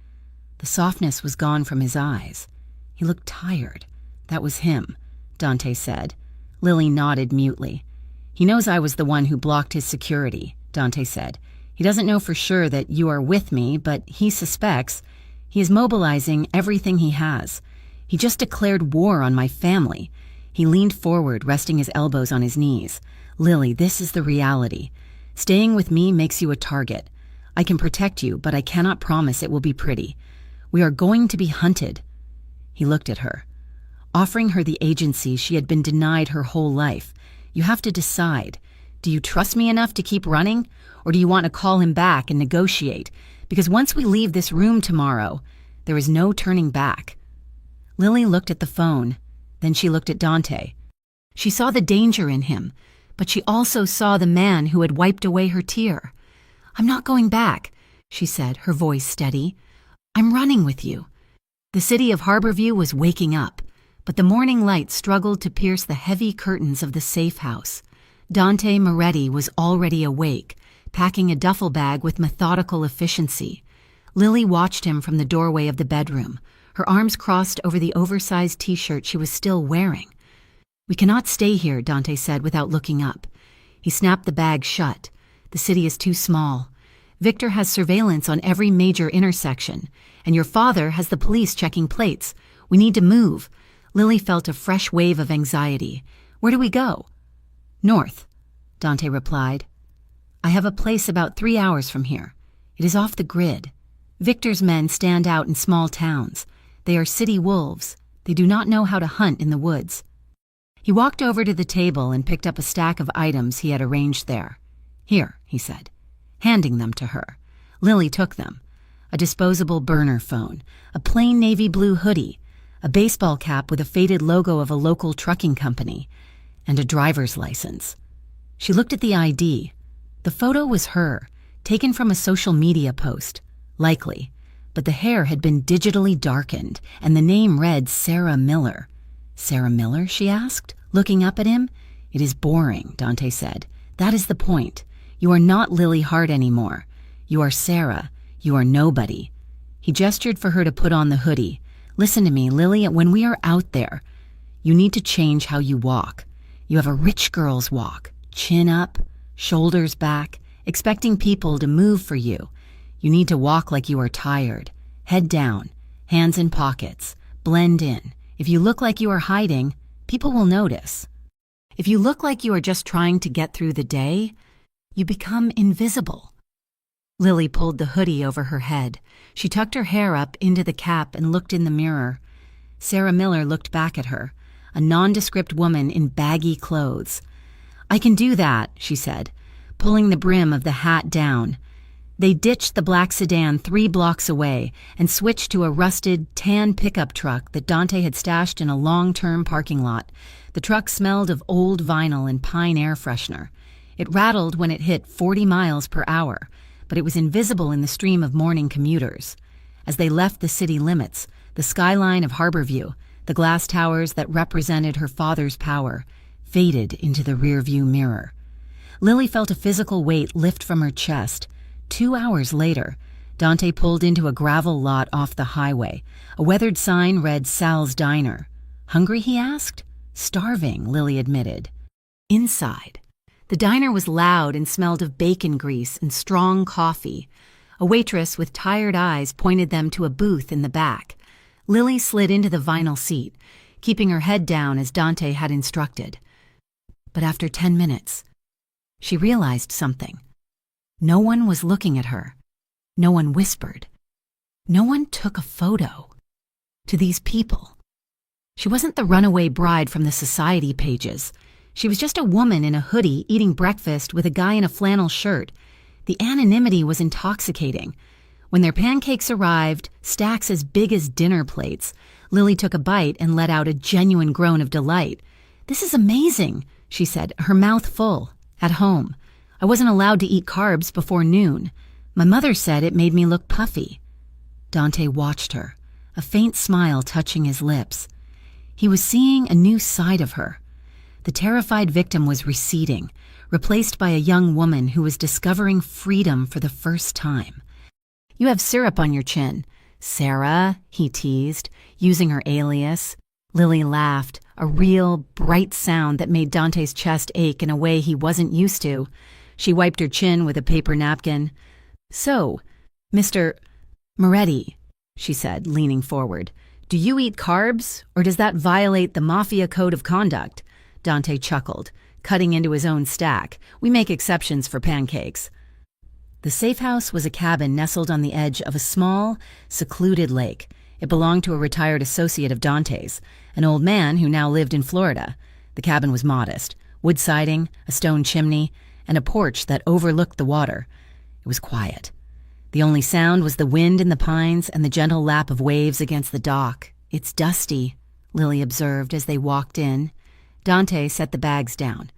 The softness was gone from his eyes. He looked tired. "That was him," Dante said. Lily nodded mutely. "He knows I was the one who blocked his security," Dante said. "He doesn't know for sure that you are with me, but he suspects. He is mobilizing everything he has. He just declared war on my family." He leaned forward, resting his elbows on his knees. "Lily, this is the reality. Staying with me makes you a target. I can protect you, but I cannot promise it will be pretty. We are going to be hunted." He looked at her, offering her the agency she had been denied her whole life. "You have to decide. Do you trust me enough to keep running, or do you want to call him back and negotiate? Because once we leave this room tomorrow, there is no turning back." Lily looked at the phone. Then she looked at Dante. She saw the danger in him, but she also saw the man who had wiped away her tear. "I'm not going back," she said, her voice steady. "I'm running with you." The city of Harborview was waking up, but the morning light struggled to pierce the heavy curtains of the safe house. Dante Moretti was already awake, packing a duffel bag with methodical efficiency. Lily watched him from the doorway of the bedroom, her arms crossed over the oversized t-shirt she was still wearing. "We cannot stay here," Dante said without looking up. He snapped the bag shut. "The city is too small. Victor has surveillance on every major intersection, and your father has the police checking plates. We need to move." Lily felt a fresh wave of anxiety. "Where do we go?" "North," Dante replied. "I have a place about 3 hours from here. It is off the grid. Victor's men stand out in small towns. They are city wolves. They do not know how to hunt in the woods." He walked over to the table and picked up a stack of items he had arranged there. "Here," he said, handing them to her. Lily took them. A disposable burner phone, a plain navy blue hoodie, a baseball cap with a faded logo of a local trucking company, and a driver's license. She looked at the ID. The photo was her, taken from a social media post, likely, but the hair had been digitally darkened, and the name read Sarah Miller. "Sarah Miller?" she asked, looking up at him. "It is boring," Dante said. "That is the point. You are not Lily Hart anymore. You are Sarah. You are nobody." He gestured for her to put on the hoodie. "Listen to me, Lily, when we are out there, you need to change how you walk. You have a rich girl's walk, chin up, shoulders back, expecting people to move for you. You need to walk like you are tired, head down, hands in pockets, blend in. If you look like you are hiding, people will notice. If you look like you are just trying to get through the day, you become invisible." Lily pulled the hoodie over her head. She tucked her hair up into the cap and looked in the mirror. Sarah Miller looked back at her, a nondescript woman in baggy clothes. "I can do that," she said, pulling the brim of the hat down. They ditched the black sedan 3 blocks away and switched to a rusted, tan pickup truck that Dante had stashed in a long-term parking lot. The truck smelled of old vinyl and pine air freshener. It rattled when it hit 40 miles per hour, but it was invisible in the stream of morning commuters. As they left the city limits, the skyline of Harborview, the glass towers that represented her father's power, faded into the rearview mirror. Lily felt a physical weight lift from her chest. 2 hours later, Dante pulled into a gravel lot off the highway. A weathered sign read Sal's Diner. "Hungry?" he asked. "Starving," Lily admitted. Inside, the diner was loud and smelled of bacon grease and strong coffee. A waitress with tired eyes pointed them to a booth in the back. Lily slid into the vinyl seat, keeping her head down as Dante had instructed. But after 10 minutes, she realized something. No one was looking at her. No one whispered. No one took a photo. To these people. She wasn't the runaway bride from the society pages. She was just a woman in a hoodie eating breakfast with a guy in a flannel shirt. The anonymity was intoxicating. When their pancakes arrived, stacks as big as dinner plates, Lily took a bite and let out a genuine groan of delight. "This is amazing," she said, her mouth full. "At home. I wasn't allowed to eat carbs before noon. My mother said it made me look puffy." Dante watched her, a faint smile touching his lips. He was seeing a new side of her. The terrified victim was receding, replaced by a young woman who was discovering freedom for the first time. "You have syrup on your chin." "Sarah," he teased, using her alias. Lily laughed, a real, bright sound that made Dante's chest ache in a way he wasn't used to. She wiped her chin with a paper napkin. "So, Mr. Moretti," she said, leaning forward, "do you eat carbs, or does that violate the Mafia code of conduct?" Dante chuckled, cutting into his own stack. "We make exceptions for pancakes." The safe house was a cabin nestled on the edge of a small, secluded lake. It belonged to a retired associate of Dante's, an old man who now lived in Florida. The cabin was modest, wood siding, a stone chimney, and a porch that overlooked the water. It was quiet. The only sound was the wind in the pines and the gentle lap of waves against the dock. "It's dusty," Lily observed as they walked in. Dante set the bags down.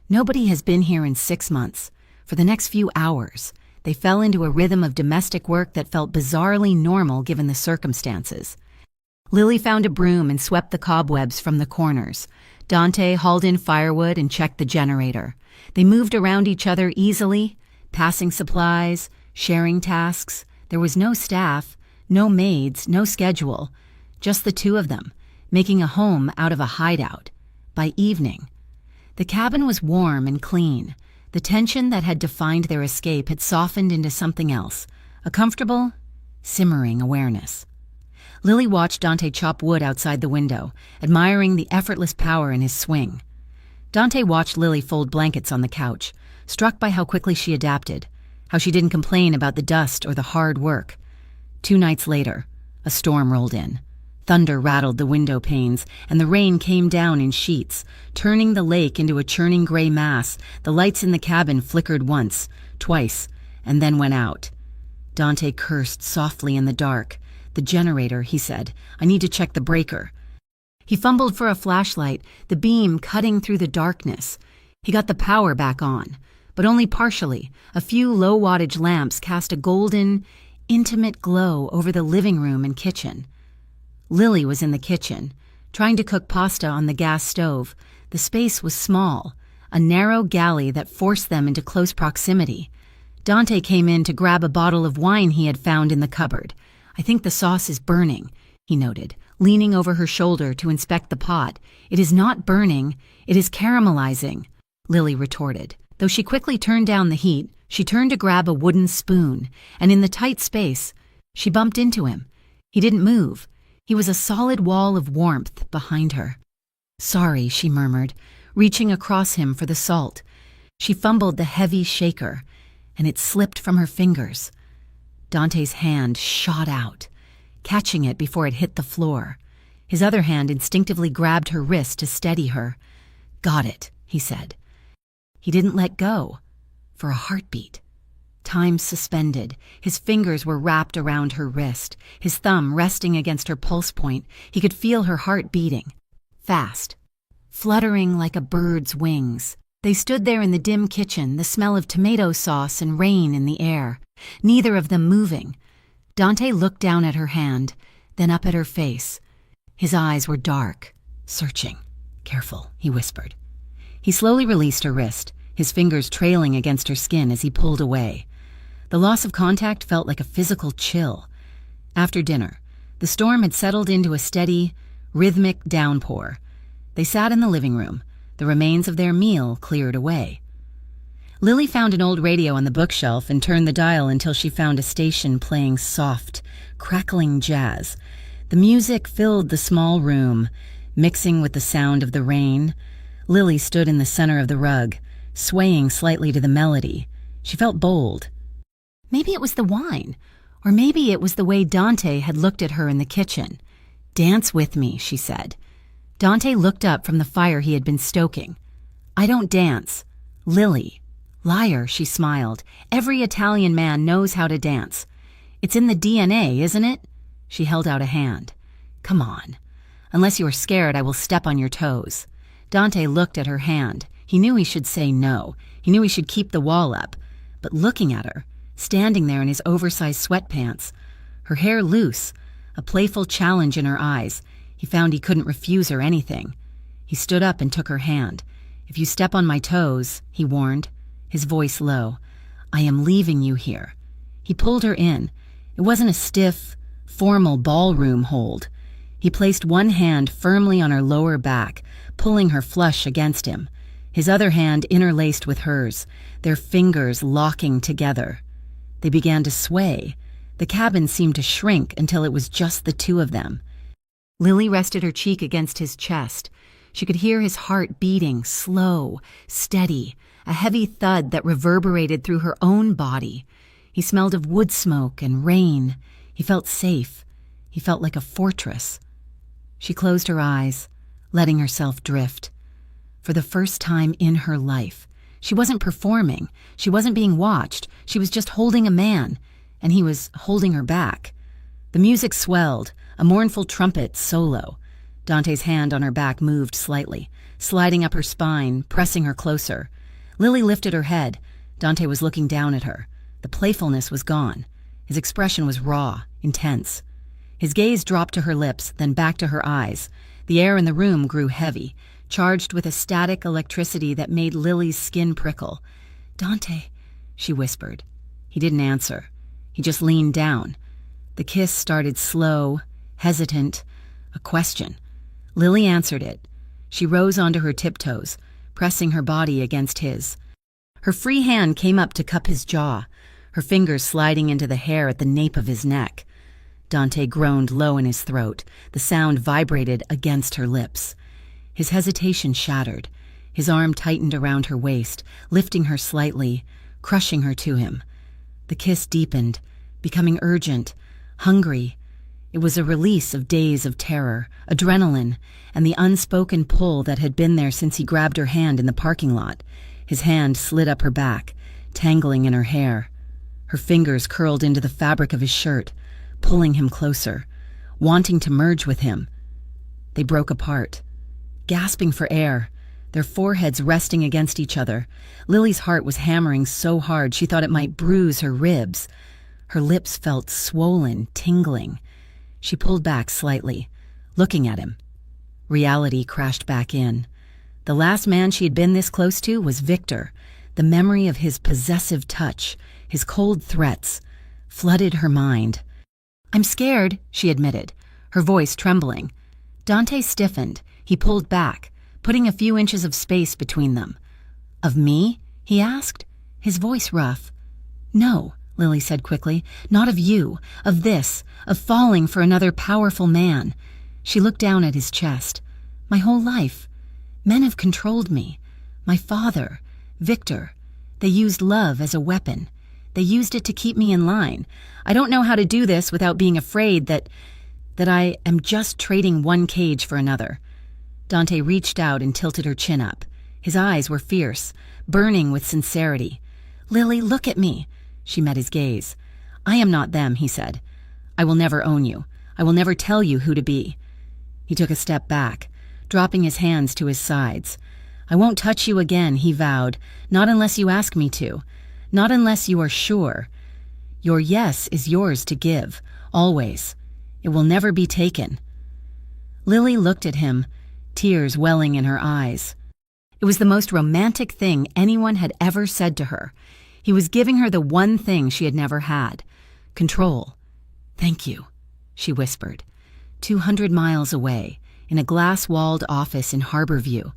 "Nobody has been here in 6 months. For the next few hours, they fell into a rhythm of domestic work that felt bizarrely normal given the circumstances." Lily found a broom and swept the cobwebs from the corners. Dante hauled in firewood and checked the generator. They moved around each other easily, passing supplies, sharing tasks. There was no staff, no maids, no schedule, just the two of them, making a home out of a hideout. by evening. The cabin was warm and clean. The tension that had defined their escape had softened into something else, a comfortable, simmering awareness. Lily watched Dante chop wood outside the window, admiring the effortless power in his swing. Dante watched Lily fold blankets on the couch, struck by how quickly she adapted, how she didn't complain about the dust or the hard work. 2 nights later, a storm rolled in. Thunder rattled the window panes, and the rain came down in sheets, turning the lake into a churning gray mass. The lights in the cabin flickered once, twice, and then went out. Dante cursed softly in the dark. "The generator," he said. "I need to check the breaker." He fumbled for a flashlight, the beam cutting through the darkness. He got the power back on, but only partially. A few low-wattage lamps cast a golden, intimate glow over the living room and kitchen. Lily was in the kitchen, trying to cook pasta on the gas stove. The space was small, a narrow galley that forced them into close proximity. Dante came in to grab a bottle of wine he had found in the cupboard. "I think the sauce is burning," he noted, leaning over her shoulder to inspect the pot. "It is not burning, it is caramelizing," Lily retorted. Though she quickly turned down the heat, she turned to grab a wooden spoon, and in the tight space, she bumped into him. He didn't move. He was a solid wall of warmth behind her. "Sorry," she murmured, reaching across him for the salt. She fumbled the heavy shaker, and it slipped from her fingers. Dante's hand shot out, catching it before it hit the floor. His other hand instinctively grabbed her wrist to steady her. "Got it," he said. He didn't let go. For a heartbeat. Time suspended. His fingers were wrapped around her wrist, his thumb resting against her pulse point. He could feel her heart beating. Fast. Fluttering like a bird's wings. They stood there in the dim kitchen, the smell of tomato sauce and rain in the air, neither of them moving. Dante looked down at her hand, then up at her face. His eyes were dark, searching. "Careful," he whispered. He slowly released her wrist, his fingers trailing against her skin as he pulled away. The loss of contact felt like a physical chill. After dinner, the storm had settled into a steady, rhythmic downpour. They sat in the living room, the remains of their meal cleared away. Lily found an old radio on the bookshelf and turned the dial until she found a station playing soft, crackling jazz. The music filled the small room, mixing with the sound of the rain. Lily stood in the center of the rug, swaying slightly to the melody. She felt bold. Maybe it was the wine, or maybe it was the way Dante had looked at her in the kitchen. "Dance with me," she said. Dante looked up from the fire he had been stoking. "I don't dance." "Lily." "Liar," she smiled. "Every Italian man knows how to dance. It's in the DNA, isn't it?" She held out a hand. "Come on. Unless you are scared, I will step on your toes." Dante looked at her hand. He knew he should say no. He knew he should keep the wall up. But looking at her, standing there in his oversized sweatpants, her hair loose, a playful challenge in her eyes, he found he couldn't refuse her anything. He stood up and took her hand. "If you step on my toes," he warned, his voice low, "I am leaving you here." He pulled her in. It wasn't a stiff, formal ballroom hold. He placed one hand firmly on her lower back, pulling her flush against him, his other hand interlaced with hers, their fingers locking together. They began to sway. The cabin seemed to shrink until it was just the two of them. Lily rested her cheek against his chest. She could hear his heart beating, slow, steady, a heavy thud that reverberated through her own body. He smelled of wood smoke and rain. He felt safe. He felt like a fortress. She closed her eyes, letting herself drift. For the first time in her life, she wasn't performing. She wasn't being watched. She was just holding a man, and he was holding her back. The music swelled, a mournful trumpet solo. Dante's hand on her back moved slightly, sliding up her spine, pressing her closer. Lily lifted her head. Dante was looking down at her. The playfulness was gone. His expression was raw, intense. His gaze dropped to her lips, then back to her eyes. The air in the room grew heavy, charged with a static electricity that made Lily's skin prickle. "Dante," she whispered. He didn't answer. He just leaned down. The kiss started slow, hesitant, a question. Lily answered it. She rose onto her tiptoes, pressing her body against his. Her free hand came up to cup his jaw, her fingers sliding into the hair at the nape of his neck. Dante groaned low in his throat. The sound vibrated against her lips. His hesitation shattered. His arm tightened around her waist, lifting her slightly, crushing her to him. The kiss deepened, becoming urgent, hungry. It was a release of days of terror, adrenaline, and the unspoken pull that had been there since he grabbed her hand in the parking lot. His hand slid up her back, tangling in her hair. Her fingers curled into the fabric of his shirt, pulling him closer, wanting to merge with him. They broke apart, gasping for air, their foreheads resting against each other. Lily's heart was hammering so hard she thought it might bruise her ribs. Her lips felt swollen, tingling. She pulled back slightly, looking at him. Reality crashed back in. The last man she had been this close to was Victor. The memory of his possessive touch, his cold threats, flooded her mind. "I'm scared," she admitted, her voice trembling. Dante stiffened. He pulled back, putting a few inches of space between them. "Of me?" he asked, his voice rough. "No," Lily said quickly, "not of you, of this, of falling for another powerful man." She looked down at his chest. "My whole life. Men have controlled me. My father, Victor. They used love as a weapon. They used it to keep me in line. I don't know how to do this without being afraid that I am just trading one cage for another." Dante reached out and tilted her chin up. His eyes were fierce, burning with sincerity. "Lily, look at me." She met his gaze. "I am not them," he said. "I will never own you. I will never tell you who to be." He took a step back, dropping his hands to his sides. "I won't touch you again," he vowed, "not unless you ask me to. Not unless you are sure. Your yes is yours to give, always. It will never be taken." Lily looked at him, tears welling in her eyes. It was the most romantic thing anyone had ever said to her. He was giving her the one thing she had never had: control. "Thank you," she whispered. 200 miles away, in a glass-walled office in Harborview,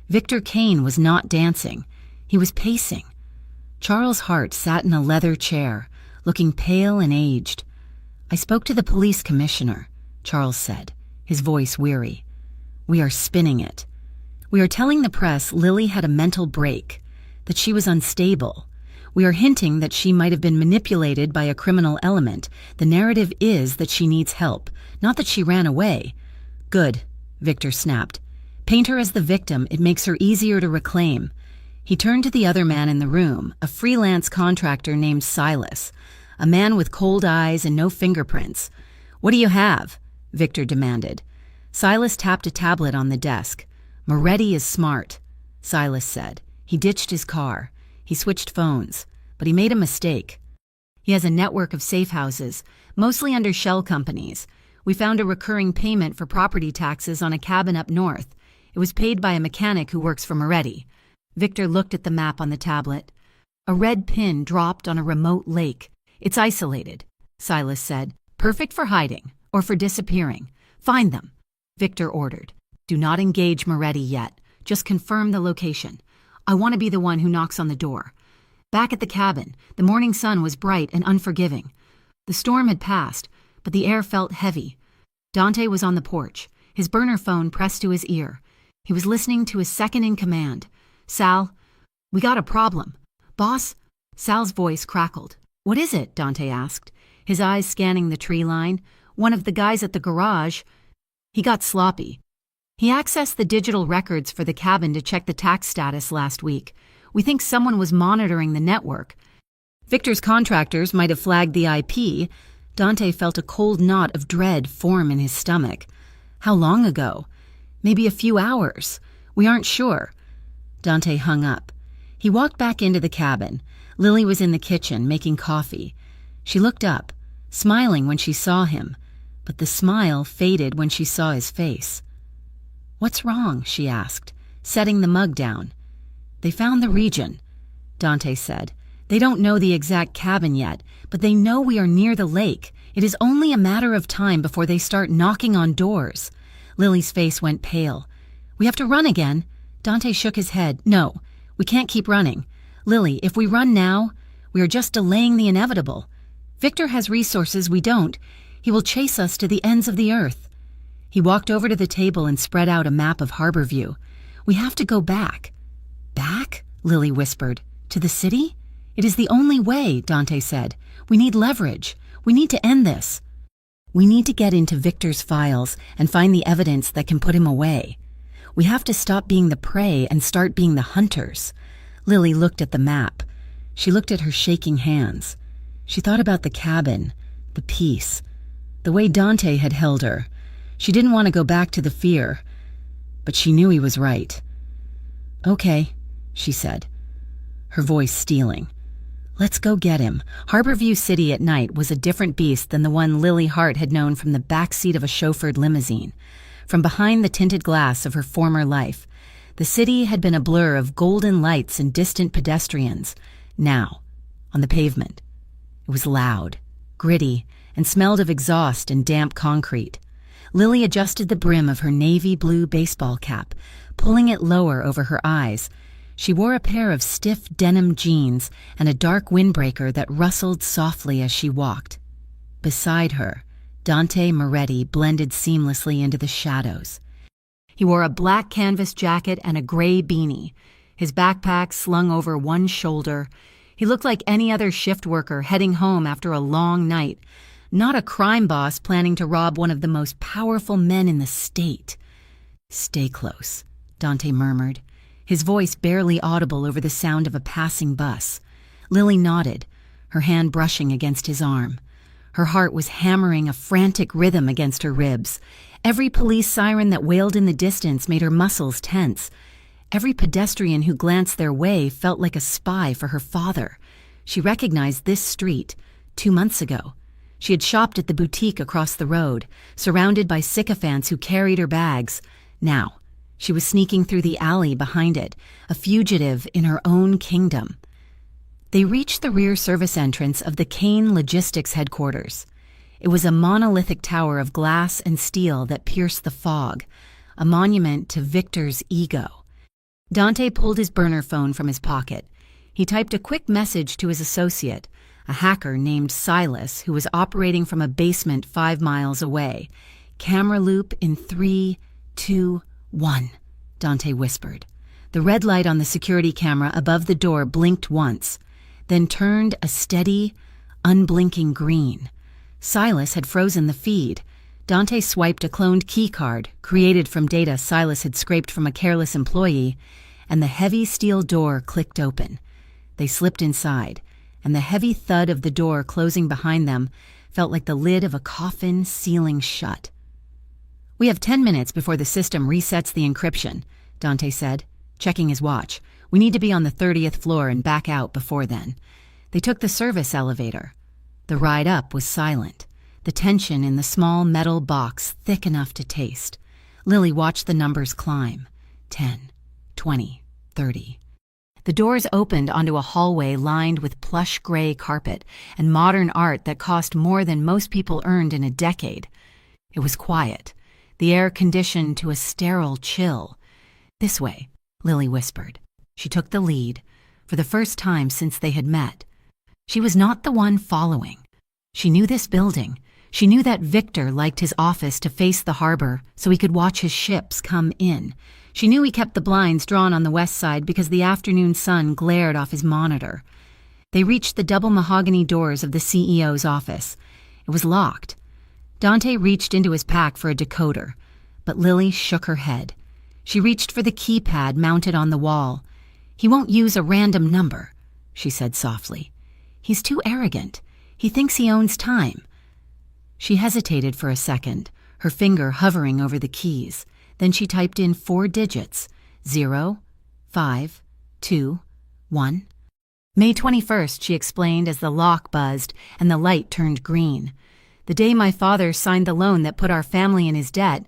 Victor Kane was not dancing. He was pacing. Charles Hart sat in a leather chair, looking pale and aged. "I spoke to the police commissioner," Charles said, his voice weary. "We are spinning it. We are telling the press Lily had a mental break, that she was unstable. We are hinting that she might have been manipulated by a criminal element. The narrative is that she needs help, not that she ran away." "Good," Victor snapped. "Paint her as the victim. It makes her easier to reclaim." He turned to the other man in the room, a freelance contractor named Silas, a man with cold eyes and no fingerprints. "What do you have?" Victor demanded. Silas tapped a tablet on the desk. "Moretti is smart," Silas said. "He ditched his car. He switched phones, but he made a mistake. He has a network of safe houses, mostly under shell companies. We found a recurring payment for property taxes on a cabin up north. It was paid by a mechanic who works for Moretti." Victor looked at the map on the tablet. "A red pin dropped on a remote lake. It's isolated," Silas said. "Perfect for hiding or for disappearing. Find them," Victor ordered. "Do not engage Moretti yet. Just confirm the location. I want to be the one who knocks on the door." Back at the cabin, the morning sun was bright and unforgiving. The storm had passed, but the air felt heavy. Dante was on the porch, his burner phone pressed to his ear. He was listening to his second-in-command. "Sal, we got a problem." "Boss?" Sal's voice crackled. "What is it?" Dante asked, his eyes scanning the tree line. "One of the guys at the garage." He got sloppy. "He accessed the digital records for the cabin to check the tax status last week. We think someone was monitoring the network. Victor's contractors might have flagged the IP." Dante felt a cold knot of dread form in his stomach. "How long ago?" "Maybe a few hours. We aren't sure." Dante hung up. He walked back into the cabin. Lily was in the kitchen, making coffee. She looked up, smiling when she saw him, but the smile faded when she saw his face. "What's wrong?" she asked, setting the mug down. "They found the region," Dante said. "They don't know the exact cabin yet, but they know we are near the lake. It is only a matter of time before they start knocking on doors." Lily's face went pale. We have to run again. Dante shook his head. No, we can't keep running. Lily, if we run now, we are just delaying the inevitable. Victor has resources we don't. He will chase us to the ends of the earth. He walked over to the table and spread out a map of Harborview. We have to go back. Back? Lily whispered. To the city? It is the only way, Dante said. We need leverage. We need to end this. We need to get into Victor's files and find the evidence that can put him away. We have to stop being the prey and start being the hunters. Lily looked at the map. She looked at her shaking hands. She thought about the cabin, the peace, the way Dante had held her. She didn't want to go back to the fear, but she knew he was right. Okay, she said, her voice stealing. Let's go get him. Harborview City at night was a different beast than the one Lily Hart had known from the back seat of a chauffeured limousine. From behind the tinted glass of her former life, the city had been a blur of golden lights and distant pedestrians. Now, on the pavement, it was loud, gritty, and smelled of exhaust and damp concrete. Lily adjusted the brim of her navy blue baseball cap, pulling it lower over her eyes. She wore a pair of stiff denim jeans and a dark windbreaker that rustled softly as she walked. Beside her, Dante Moretti blended seamlessly into the shadows. He wore a black canvas jacket and a gray beanie, his backpack slung over one shoulder. He looked like any other shift worker heading home after a long night, not a crime boss planning to rob one of the most powerful men in the state. Stay close, Dante murmured, his voice barely audible over the sound of a passing bus. Lily nodded, her hand brushing against his arm. Her heart was hammering a frantic rhythm against her ribs. Every police siren that wailed in the distance made her muscles tense. Every pedestrian who glanced their way felt like a spy for her father. She recognized this street 2 months ago. She had shopped at the boutique across the road, surrounded by sycophants who carried her bags. Now, she was sneaking through the alley behind it, a fugitive in her own kingdom. They reached the rear service entrance of the Kane Logistics headquarters. It was a monolithic tower of glass and steel that pierced the fog, a monument to Victor's ego. Dante pulled his burner phone from his pocket. He typed a quick message to his associate, a hacker named Silas who was operating from a basement 5 miles away. Camera loop in 3, 2, 1, Dante whispered. The red light on the security camera above the door blinked once, then turned a steady, unblinking green. Silas had frozen the feed. Dante swiped a cloned keycard, created from data Silas had scraped from a careless employee, and the heavy steel door clicked open. They slipped inside, and the heavy thud of the door closing behind them felt like the lid of a coffin sealing shut. We have 10 minutes before the system resets the encryption, Dante said, checking his watch. We need to be on the 30th floor and back out before then. They took the service elevator. The ride up was silent, the tension in the small metal box thick enough to taste. Lily watched the numbers climb. 10, 20, 30. The doors opened onto a hallway lined with plush gray carpet and modern art that cost more than most people earned in a decade. It was quiet, the air conditioned to a sterile chill. This way, Lily whispered. She took the lead, for the first time since they had met. She was not the one following. She knew this building. She knew that Victor liked his office to face the harbor so he could watch his ships come in. She knew he kept the blinds drawn on the west side because the afternoon sun glared off his monitor. They reached the double mahogany doors of the CEO's office. It was locked. Dante reached into his pack for a decoder, but Lily shook her head. She reached for the keypad mounted on the wall. He won't use a random number, she said softly. He's too arrogant. He thinks he owns time. She hesitated for a second, her finger hovering over the keys. Then she typed in 4 digits, 0, 5, 2, 1. May 21st, she explained as the lock buzzed and the light turned green. The day my father signed the loan that put our family in his debt.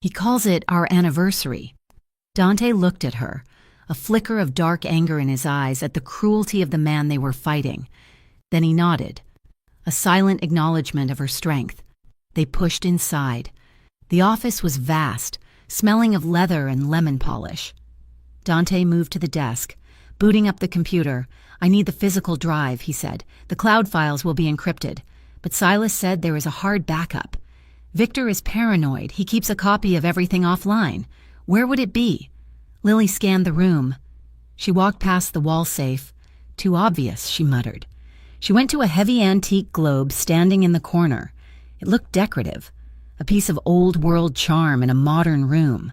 He calls it our anniversary. Dante looked at her, a flicker of dark anger in his eyes at the cruelty of the man they were fighting. Then he nodded, a silent acknowledgement of her strength. They pushed inside. The office was vast, smelling of leather and lemon polish. Dante moved to the desk, booting up the computer. "I need the physical drive," he said. "The cloud files will be encrypted." But Silas said there is a hard backup. "Victor is paranoid. He keeps a copy of everything offline. Where would it be?" Lily scanned the room. She walked past the wall safe. "Too obvious," she muttered. She went to a heavy antique globe standing in the corner. It looked decorative, a piece of old-world charm in a modern room.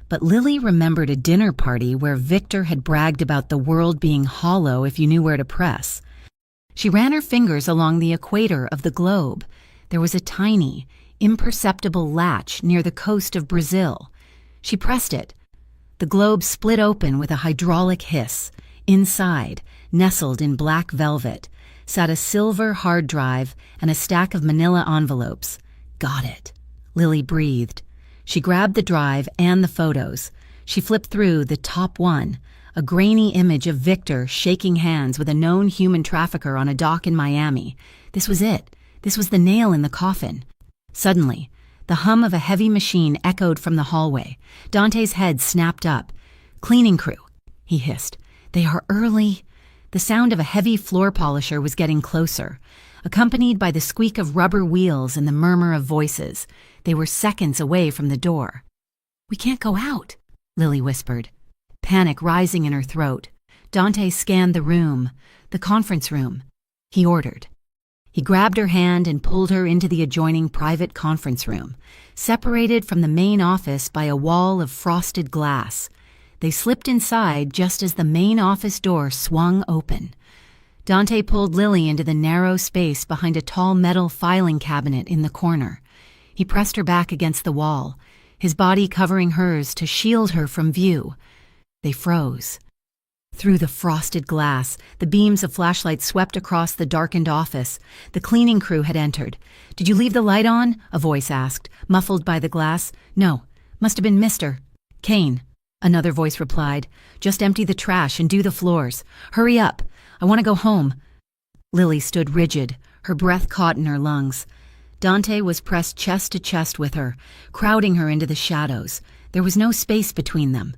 But Lily remembered a dinner party where Victor had bragged about the world being hollow if you knew where to press. She ran her fingers along the equator of the globe. There was a tiny, imperceptible latch near the coast of Brazil. She pressed it. The globe split open with a hydraulic hiss. Inside, nestled in black velvet, sat a silver hard drive and a stack of manila envelopes. "Got it," Lily breathed. She grabbed the drive and the photos. She flipped through the top one, a grainy image of Victor shaking hands with a known human trafficker on a dock in Miami. This was it. This was the nail in the coffin. Suddenly, the hum of a heavy machine echoed from the hallway. Dante's head snapped up. "Cleaning crew," he hissed. "They are early." The sound of a heavy floor polisher was getting closer, accompanied by the squeak of rubber wheels and the murmur of voices. They were seconds away from the door. "We can't go out," Lily whispered, panic rising in her throat. Dante scanned the room, the conference room. He ordered. He grabbed her hand and pulled her into the adjoining private conference room, separated from the main office by a wall of frosted glass. They slipped inside just as the main office door swung open. Dante pulled Lily into the narrow space behind a tall metal filing cabinet in the corner. He pressed her back against the wall, his body covering hers to shield her from view. They froze. Through the frosted glass, the beams of flashlight swept across the darkened office. The cleaning crew had entered. "Did you leave the light on?" a voice asked, muffled by the glass. "No. Must have been Mr. Kane," another voice replied. "Just empty the trash and do the floors. Hurry up. I want to go home." Lily stood rigid, her breath caught in her lungs. Dante was pressed chest to chest with her, crowding her into the shadows. There was no space between them.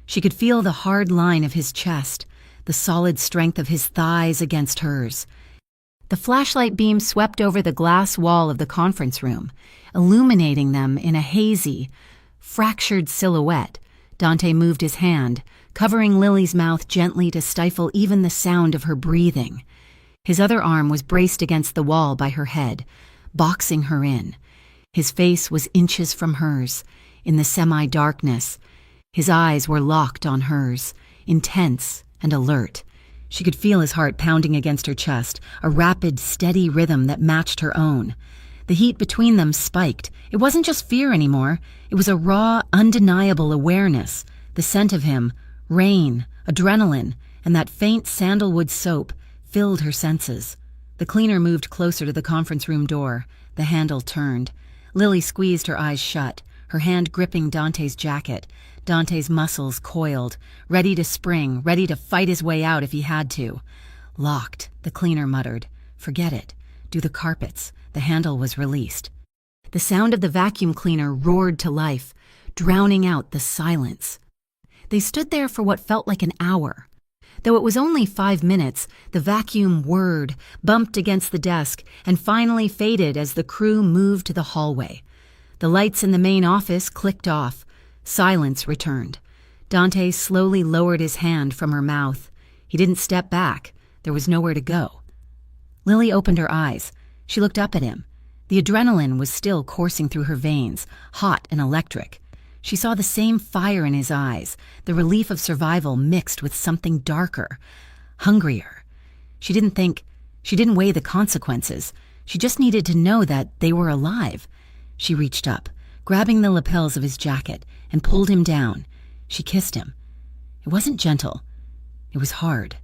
She could feel the hard line of his chest, the solid strength of his thighs against hers. The flashlight beam swept over the glass wall of the conference room, illuminating them in a hazy, fractured silhouette. Dante moved his hand, covering Lily's mouth gently to stifle even the sound of her breathing. His other arm was braced against the wall by her head, boxing her in. His face was inches from hers, in the semi-darkness. His eyes were locked on hers, intense and alert. She could feel his heart pounding against her chest, a rapid, steady rhythm that matched her own. The heat between them spiked. It wasn't just fear anymore. It was a raw, undeniable awareness. The scent of him, rain, adrenaline, and that faint sandalwood soap filled her senses. The cleaner moved closer to the conference room door. The handle turned. Lily squeezed her eyes shut, her hand gripping Dante's jacket. Dante's muscles coiled, ready to spring, ready to fight his way out if he had to. "Locked," the cleaner muttered. "Forget it. Do the carpets." The handle was released. The sound of the vacuum cleaner roared to life, drowning out the silence. They stood there for what felt like an hour. Though it was only 5 minutes, the vacuum whirred, bumped against the desk, and finally faded as the crew moved to the hallway. The lights in the main office clicked off. Silence returned. Dante slowly lowered his hand from her mouth. He didn't step back. There was nowhere to go. Lily opened her eyes. She looked up at him. The adrenaline was still coursing through her veins, hot and electric. She saw the same fire in his eyes, the relief of survival mixed with something darker, hungrier. She didn't weigh the consequences. She just needed to know that they were alive. She reached up, grabbing the lapels of his jacket, and pulled him down. She kissed him. It wasn't gentle. It was hard,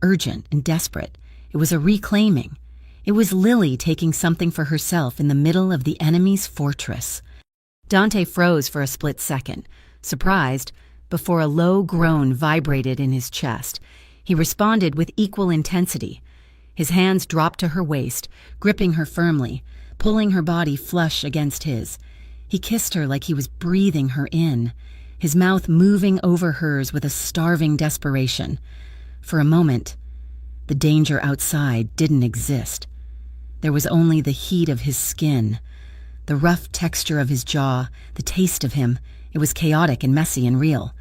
urgent and desperate. It was a reclaiming. It was Lily taking something for herself in the middle of the enemy's fortress. Dante froze for a split second, surprised, before a low groan vibrated in his chest. He responded with equal intensity. His hands dropped to her waist, gripping her firmly, pulling her body flush against his. He kissed her like he was breathing her in, his mouth moving over hers with a starving desperation. For a moment, the danger outside didn't exist. There was only the heat of his skin, the rough texture of his jaw, the taste of him. It was chaotic and messy and real.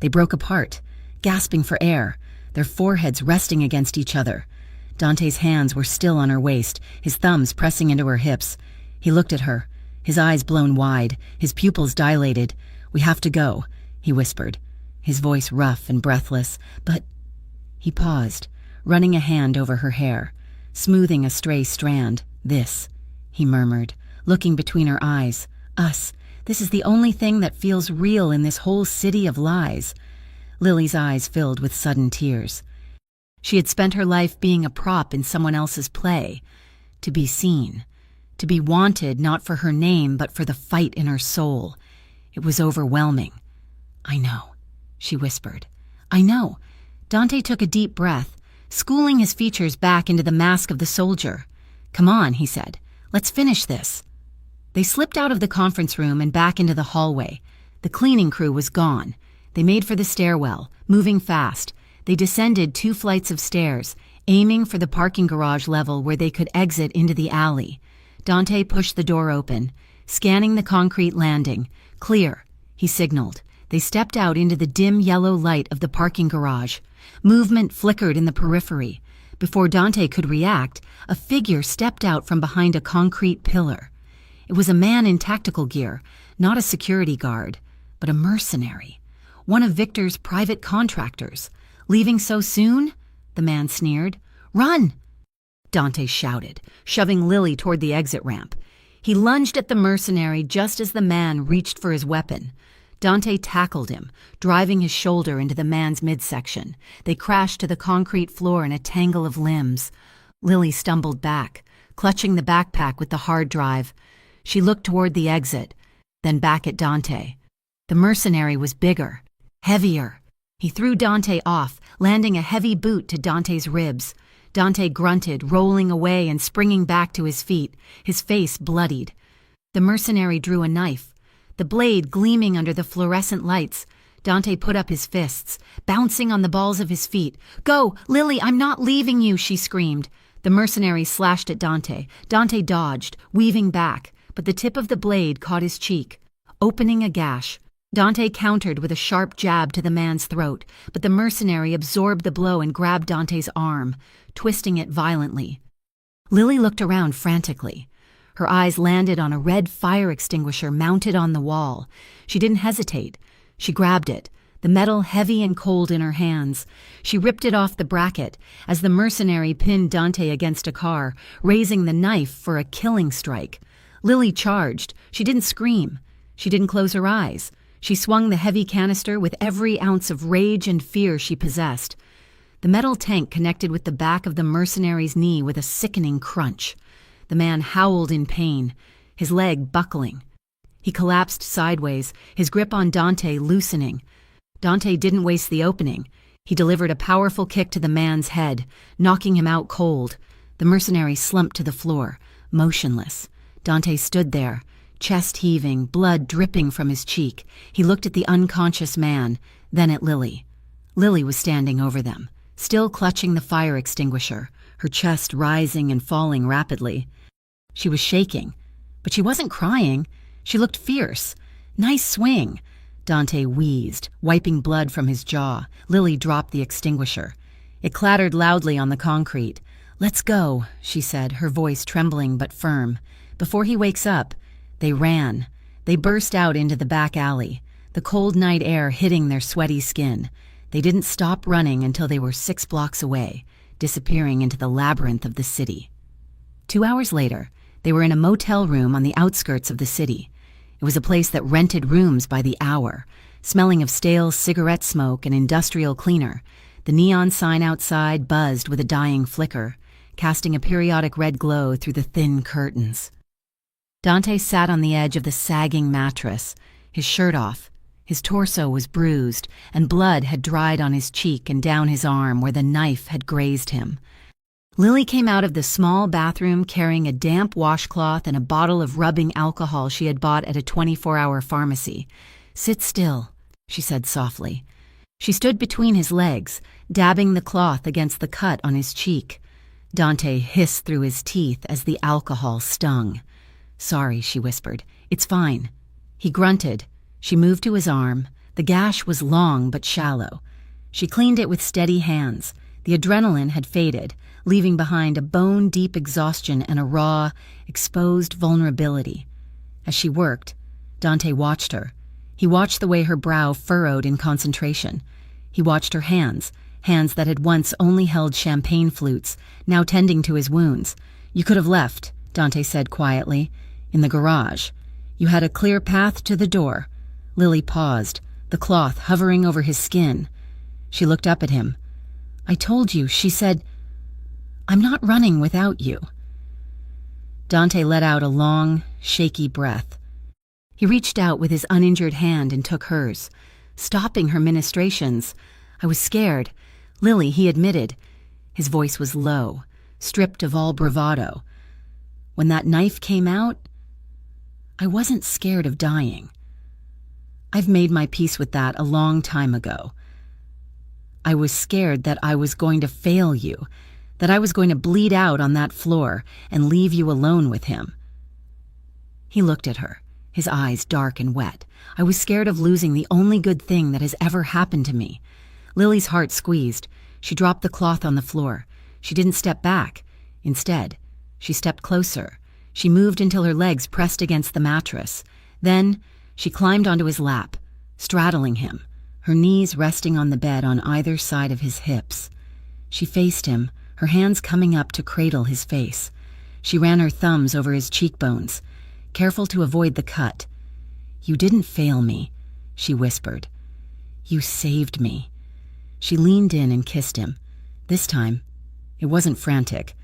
They broke apart, gasping for air, their foreheads resting against each other. Dante's hands were still on her waist, his thumbs pressing into her hips. He looked at her, his eyes blown wide, his pupils dilated. "We have to go," he whispered, his voice rough and breathless. "But—" He paused, running a hand over her hair, smoothing a stray strand. "This," he murmured, looking between her eyes. "Us. This is the only thing that feels real in this whole city of lies." Lily's eyes filled with sudden tears. She had spent her life being a prop in someone else's play, to be seen, to be wanted not for her name but for the fight in her soul. It was overwhelming. "I know," she whispered. "I know." Dante took a deep breath, schooling his features back into the mask of the soldier. "Come on," he said. "Let's finish this." They slipped out of the conference room and back into the hallway. The cleaning crew was gone. They made for the stairwell, moving fast. They descended 2 flights of stairs, aiming for the parking garage level where they could exit into the alley. Dante pushed the door open, scanning the concrete landing. "Clear," he signaled. They stepped out into the dim yellow light of the parking garage. Movement flickered in the periphery. Before Dante could react, a figure stepped out from behind a concrete pillar. It was a man in tactical gear, not a security guard, but a mercenary, one of Victor's private contractors. "Leaving so soon?" the man sneered. "Run!" Dante shouted, shoving Lily toward the exit ramp. He lunged at the mercenary just as the man reached for his weapon. Dante tackled him, driving his shoulder into the man's midsection. They crashed to the concrete floor in a tangle of limbs. Lily stumbled back, clutching the backpack with the hard drive. She looked toward the exit, then back at Dante. The mercenary was bigger, heavier. He threw Dante off, landing a heavy boot to Dante's ribs. Dante grunted, rolling away and springing back to his feet, his face bloodied. The mercenary drew a knife, the blade gleaming under the fluorescent lights. Dante put up his fists, bouncing on the balls of his feet. "Go, Lily, I'm not leaving you," she screamed. The mercenary slashed at Dante. Dante dodged, weaving back, but the tip of the blade caught his cheek, opening a gash. Dante countered with a sharp jab to the man's throat, but the mercenary absorbed the blow and grabbed Dante's arm, twisting it violently. Lily looked around frantically. Her eyes landed on a red fire extinguisher mounted on the wall. She didn't hesitate. She grabbed it, the metal heavy and cold in her hands. She ripped it off the bracket as the mercenary pinned Dante against a car, raising the knife for a killing strike. Lily charged. She didn't scream. She didn't close her eyes. She swung the heavy canister with every ounce of rage and fear she possessed. The metal tank connected with the back of the mercenary's knee with a sickening crunch. The man howled in pain, his leg buckling. He collapsed sideways, his grip on Dante loosening. Dante didn't waste the opening. He delivered a powerful kick to the man's head, knocking him out cold. The mercenary slumped to the floor, motionless. Dante stood there, chest heaving, blood dripping from his cheek. He looked at the unconscious man, then at Lily. Lily was standing over them, still clutching the fire extinguisher, her chest rising and falling rapidly. She was shaking, but she wasn't crying. She looked fierce. "Nice swing." Dante wheezed, wiping blood from his jaw. Lily dropped the extinguisher. It clattered loudly on the concrete. "Let's go," she said, her voice trembling but firm. "Before he wakes up." They ran. They burst out into the back alley, the cold night air hitting their sweaty skin. They didn't stop running until they were 6 blocks away, disappearing into the labyrinth of the city. 2 hours later, they were in a motel room on the outskirts of the city. It was a place that rented rooms by the hour, smelling of stale cigarette smoke and industrial cleaner. The neon sign outside buzzed with a dying flicker, casting a periodic red glow through the thin curtains. Dante sat on the edge of the sagging mattress, his shirt off. His torso was bruised, and blood had dried on his cheek and down his arm where the knife had grazed him. Lily came out of the small bathroom carrying a damp washcloth and a bottle of rubbing alcohol she had bought at a 24-hour pharmacy. "Sit still," she said softly. She stood between his legs, dabbing the cloth against the cut on his cheek. Dante hissed through his teeth as the alcohol stung. "Sorry," she whispered. "It's fine." He grunted. She moved to his arm. The gash was long but shallow. She cleaned it with steady hands. The adrenaline had faded, leaving behind a bone-deep exhaustion and a raw, exposed vulnerability. As she worked, Dante watched her. He watched the way her brow furrowed in concentration. He watched her hands that had once only held champagne flutes, now tending to his wounds. "You could have left," Dante said quietly. "In the garage. You had a clear path to the door." Lily paused, the cloth hovering over his skin. She looked up at him. "I told you," she said. "I'm not running without you." Dante let out a long, shaky breath. He reached out with his uninjured hand and took hers, stopping her ministrations. "I was scared." "Lily," he admitted. His voice was low, stripped of all bravado. "When that knife came out, I wasn't scared of dying. I've made my peace with that a long time ago. I was scared that I was going to fail you, that I was going to bleed out on that floor and leave you alone with him." He looked at her, his eyes dark and wet. "I was scared of losing the only good thing that has ever happened to me." Lily's heart squeezed. She dropped the cloth on the floor. She didn't step back. Instead, she stepped closer. She moved until her legs pressed against the mattress. Then, she climbed onto his lap, straddling him, her knees resting on the bed on either side of his hips. She faced him, her hands coming up to cradle his face. She ran her thumbs over his cheekbones, careful to avoid the cut. "You didn't fail me," she whispered. "You saved me." She leaned in and kissed him. This time, it wasn't frantic.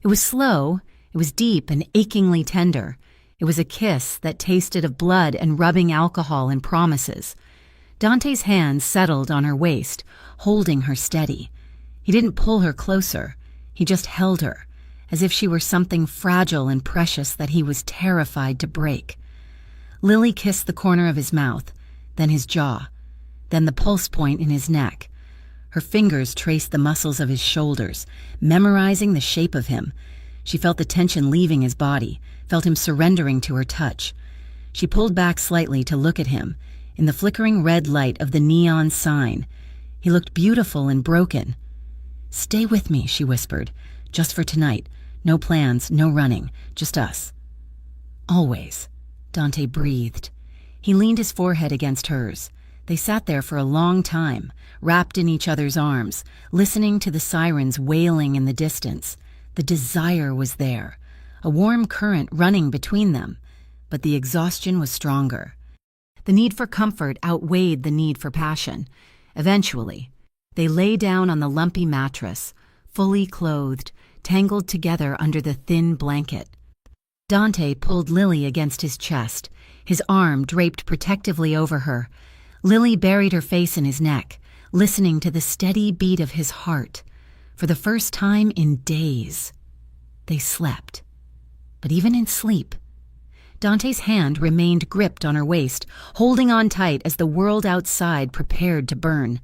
It was slow, it was deep and achingly tender. It was a kiss that tasted of blood and rubbing alcohol and promises. Dante's hands settled on her waist, holding her steady. He didn't pull her closer. He just held her, as if she were something fragile and precious that he was terrified to break. Lily kissed the corner of his mouth, then his jaw, then the pulse point in his neck. Her fingers traced the muscles of his shoulders, memorizing the shape of him. She felt the tension leaving his body, felt him surrendering to her touch. She pulled back slightly to look at him, in the flickering red light of the neon sign. He looked beautiful and broken. "Stay with me," she whispered. "Just for tonight. No plans, no running, just us." "Always," Dante breathed. He leaned his forehead against hers. They sat there for a long time, wrapped in each other's arms, listening to the sirens wailing in the distance. The desire was there, a warm current running between them, but the exhaustion was stronger. The need for comfort outweighed the need for passion. Eventually, they lay down on the lumpy mattress, fully clothed, tangled together under the thin blanket. Dante pulled Lily against his chest, his arm draped protectively over her. Lily buried her face in his neck, listening to the steady beat of his heart. For the first time in days, they slept. But even in sleep, Dante's hand remained gripped on her waist, holding on tight as the world outside prepared to burn.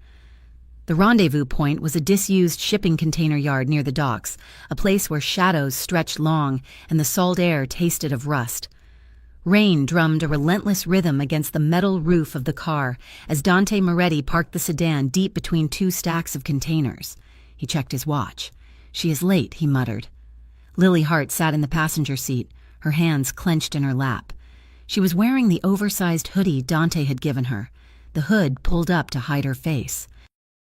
The rendezvous point was a disused shipping container yard near the docks, a place where shadows stretched long and the salt air tasted of rust. Rain drummed a relentless rhythm against the metal roof of the car as Dante Moretti parked the sedan deep between two stacks of containers. He checked his watch. "She is late," he muttered. Lily Hart sat in the passenger seat, her hands clenched in her lap. She was wearing the oversized hoodie Dante had given her, the hood pulled up to hide her face.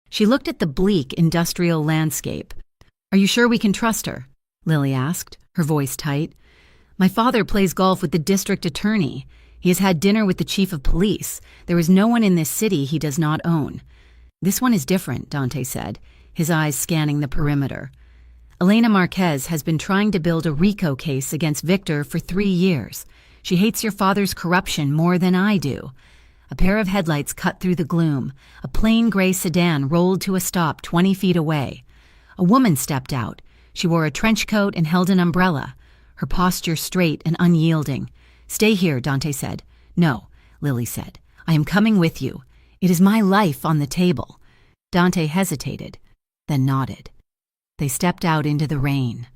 She looked at the bleak industrial landscape. "Are you sure we can trust her?" Lily asked, her voice tight. "My father plays golf with the district attorney. He has had dinner with the chief of police. There is no one in this city he does not own." "This one is different," Dante said, his eyes scanning the perimeter. "Elena Marquez has been trying to build a RICO case against Victor for 3 years. She hates your father's corruption more than I do." A pair of headlights cut through the gloom. A plain gray sedan rolled to a stop 20 feet away. A woman stepped out. She wore a trench coat and held an umbrella, her posture straight and unyielding. "Stay here," Dante said. "No," Lily said. "I am coming with you. It is my life on the table." Dante hesitated, then nodded. They stepped out into the rain.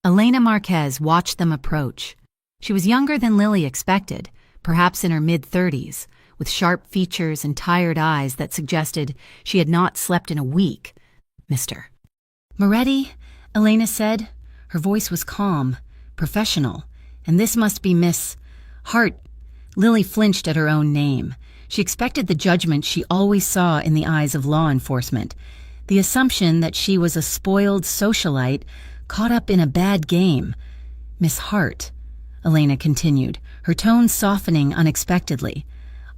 Elena Marquez watched them approach. She was younger than Lily expected, perhaps in her mid-30s, with sharp features and tired eyes that suggested she had not slept in a week. "Mr. Moretti," Elena said. Her voice was calm, professional, and this must be Miss Hart. Lily flinched at her own name. She expected the judgment she always saw in the eyes of law enforcement, the assumption that she was a spoiled socialite caught up in a bad game. "Miss Hart," Elena continued, her tone softening unexpectedly,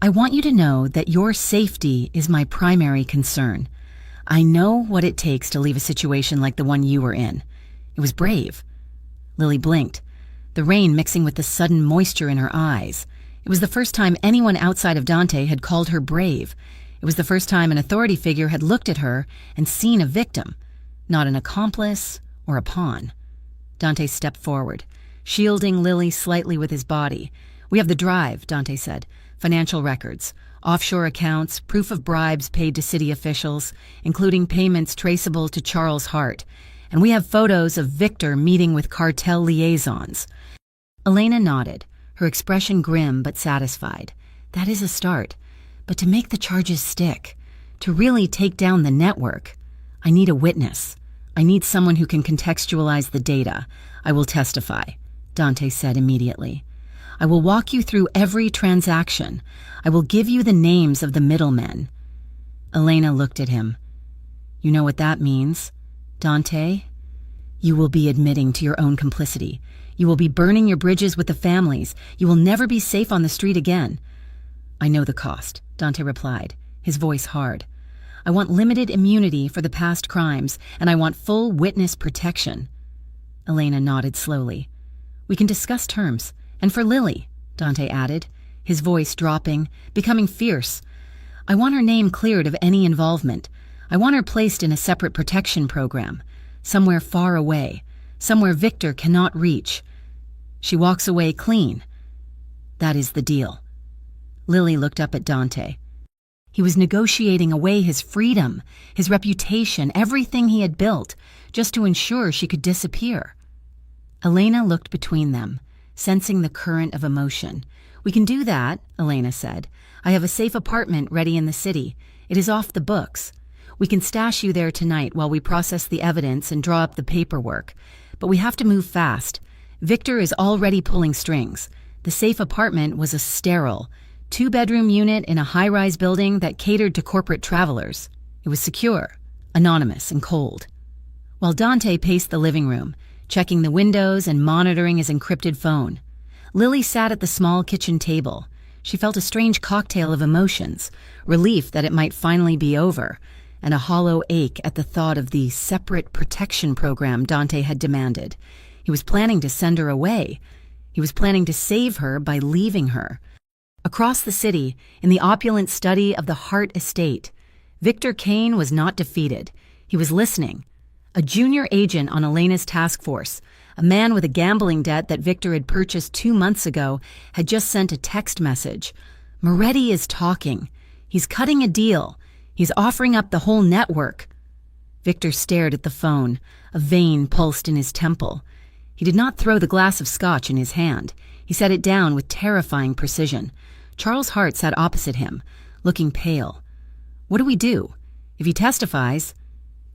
"I want you to know that your safety is my primary concern. I know what it takes to leave a situation like the one you were in. It was brave." Lily blinked, the rain mixing with the sudden moisture in her eyes. It was the first time anyone outside of Dante had called her brave. It was the first time an authority figure had looked at her and seen a victim, not an accomplice or a pawn. Dante stepped forward, shielding Lily slightly with his body. "We have the drive," Dante said. "Financial records, offshore accounts, proof of bribes paid to city officials, including payments traceable to Charles Hart. And we have photos of Victor meeting with cartel liaisons." Elena nodded, her expression grim but satisfied. "That is a start. But to make the charges stick, to really take down the network, I need a witness. I need someone who can contextualize the data. I will testify," Dante said immediately. "I will walk you through every transaction. I will give you the names of the middlemen." Elena looked at him. "You know what that means, Dante? You will be admitting to your own complicity. You will be burning your bridges with the families. You will never be safe on the street again." "I know the cost," Dante replied, his voice hard. "I want limited immunity for the past crimes, and I want full witness protection." Elena nodded slowly. "We can discuss terms. And for Lily," Dante added, his voice dropping, becoming fierce. "I want her name cleared of any involvement. I want her placed in a separate protection program, somewhere far away, somewhere Victor cannot reach. She walks away clean. That is the deal." Lily looked up at Dante. He was negotiating away his freedom, his reputation, everything he had built, just to ensure she could disappear. Elena looked between them, sensing the current of emotion. "We can do that," Elena said. "I have a safe apartment ready in the city. It is off the books. We can stash you there tonight while we process the evidence and draw up the paperwork. But we have to move fast. Victor is already pulling strings. The safe apartment was a sterile, 2-bedroom unit in a high-rise building that catered to corporate travelers. It was secure, anonymous, and cold." While Dante paced the living room, checking the windows and monitoring his encrypted phone, Lily sat at the small kitchen table. She felt a strange cocktail of emotions, relief that it might finally be over, and a hollow ache at the thought of the separate protection program Dante had demanded. He was planning to send her away. He was planning to save her by leaving her. Across the city, in the opulent study of the Hart estate, Victor Kane was not defeated. He was listening. A junior agent on Elena's task force, a man with a gambling debt that Victor had purchased 2 months ago, had just sent a text message. "Moretti is talking. He's cutting a deal. He's offering up the whole network." Victor stared at the phone. A vein pulsed in his temple. He did not throw the glass of scotch in his hand. He set it down with terrifying precision. Charles Hart sat opposite him, looking pale. "What do we do? If he testifies—"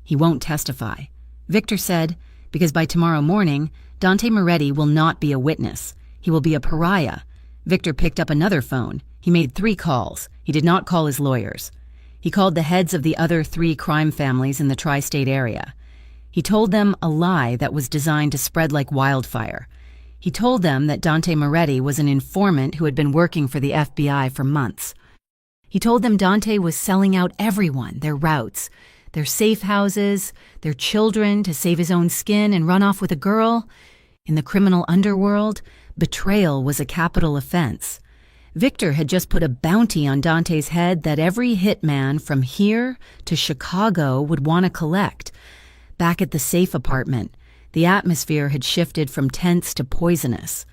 "He won't testify," Victor said, "because by tomorrow morning, Dante Moretti will not be a witness. He will be a pariah." Victor picked up another phone. He made 3 calls. He did not call his lawyers. He called the heads of the other 3 crime families in the tri-state area. He told them a lie that was designed to spread like wildfire. He told them that Dante Moretti was an informant who had been working for the FBI for months. He told them Dante was selling out everyone, their routes, their safe houses, their children to save his own skin and run off with a girl. In the criminal underworld, betrayal was a capital offense. Victor had just put a bounty on Dante's head that every hitman from here to Chicago would want to collect. Back at the safe apartment, the atmosphere had shifted from tense to poisonous.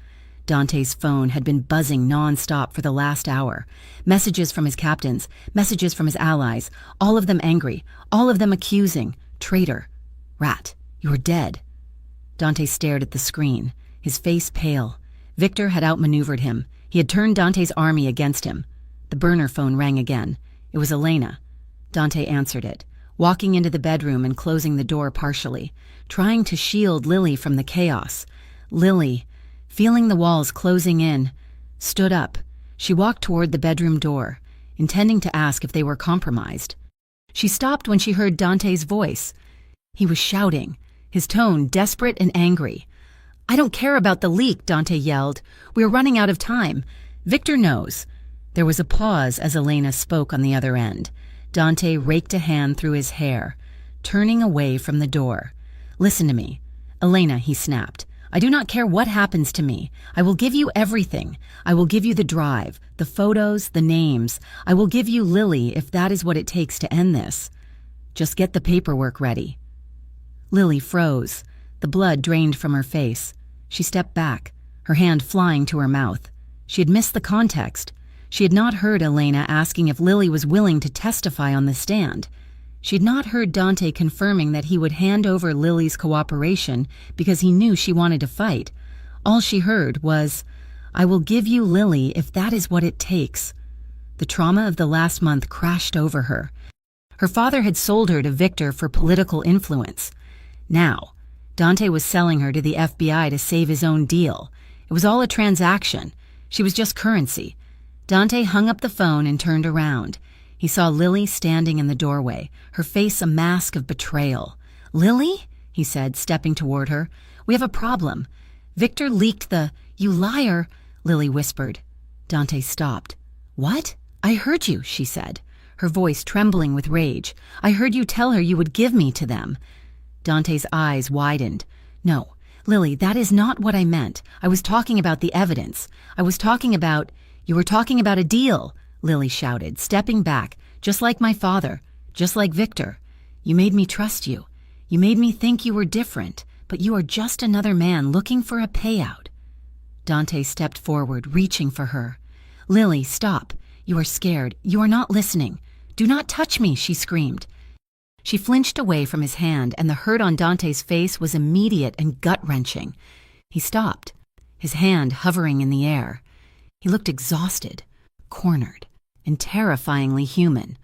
Dante's phone had been buzzing non-stop for the last hour. Messages from his captains, messages from his allies, all of them angry, all of them accusing. Traitor. Rat, you're dead. Dante stared at the screen, his face pale. Victor had outmaneuvered him. He had turned Dante's army against him. The burner phone rang again. It was Elena. Dante answered it, walking into the bedroom and closing the door partially, trying to shield Lily from the chaos. Lily, feeling the walls closing in, stood up. She walked toward the bedroom door, intending to ask if they were compromised. She stopped when she heard Dante's voice. He was shouting, his tone desperate and angry. "I don't care about the leak," Dante yelled. "We're running out of time. Victor knows." There was a pause as Elena spoke on the other end. Dante raked a hand through his hair, turning away from the door. "Listen to me." "Elena," he snapped. "I do not care what happens to me. I will give you everything. I will give you the drive, the photos, the names. I will give you Lily if that is what it takes to end this. Just get the paperwork ready." Lily froze. The blood drained from her face. She stepped back, her hand flying to her mouth. She had missed the context. She had not heard Elena asking if Lily was willing to testify on the stand. She had not heard Dante confirming that he would hand over Lily's cooperation because he knew she wanted to fight. All she heard was, "I will give you Lily if that is what it takes." The trauma of the last month crashed over her. Her father had sold her to Victor for political influence. Now, Dante was selling her to the FBI to save his own deal. It was all a transaction. She was just currency. Dante hung up the phone and turned around. He saw Lily standing in the doorway, her face a mask of betrayal. "Lily?" he said, stepping toward her. "We have a problem. Victor leaked the—" "You liar," Lily whispered. Dante stopped. "What?" "I heard you," she said, her voice trembling with rage. "I heard you tell her you would give me to them." Dante's eyes widened. "No, Lily, that is not what I meant. I was talking about the evidence. I was talking about—" "You were talking about a deal," Lily shouted, stepping back, "just like my father, just like Victor. You made me trust you. You made me think you were different, but you are just another man looking for a payout." Dante stepped forward, reaching for her. "Lily, stop. You are scared. You are not listening. Do not touch me," she screamed. She flinched away from his hand, and the hurt on Dante's face was immediate and gut-wrenching. He stopped, his hand hovering in the air. He looked exhausted, cornered, and terrifyingly human.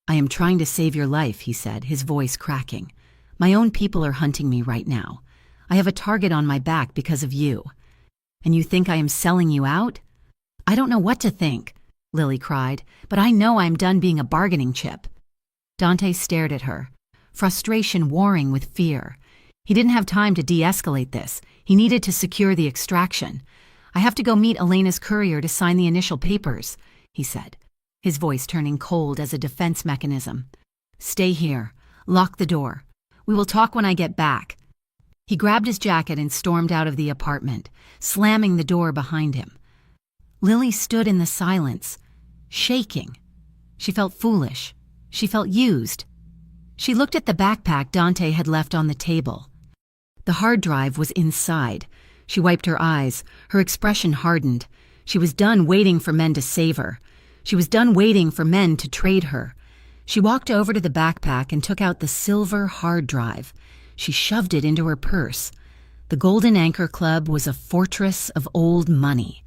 "I am trying to save your life," he said, his voice cracking. "My own people are hunting me right now. I have a target on my back because of you. And you think I am selling you out?" "I don't know what to think," Lily cried, "but I know I am done being a bargaining chip." Dante stared at her, frustration warring with fear. He didn't have time to de-escalate this. He needed to secure the extraction. "I have to go meet Elena's courier to sign the initial papers," he said, his voice turning cold as a defense mechanism. "Stay here. Lock the door. We will talk when I get back." He grabbed his jacket and stormed out of the apartment, slamming the door behind him. Lily stood in the silence, shaking. She felt foolish. She felt used. She looked at the backpack Dante had left on the table. The hard drive was inside. She wiped her eyes. Her expression hardened. She was done waiting for men to save her. She was done waiting for men to trade her. She walked over to the backpack and took out the silver hard drive. She shoved it into her purse. The Golden Anchor Club was a fortress of old money.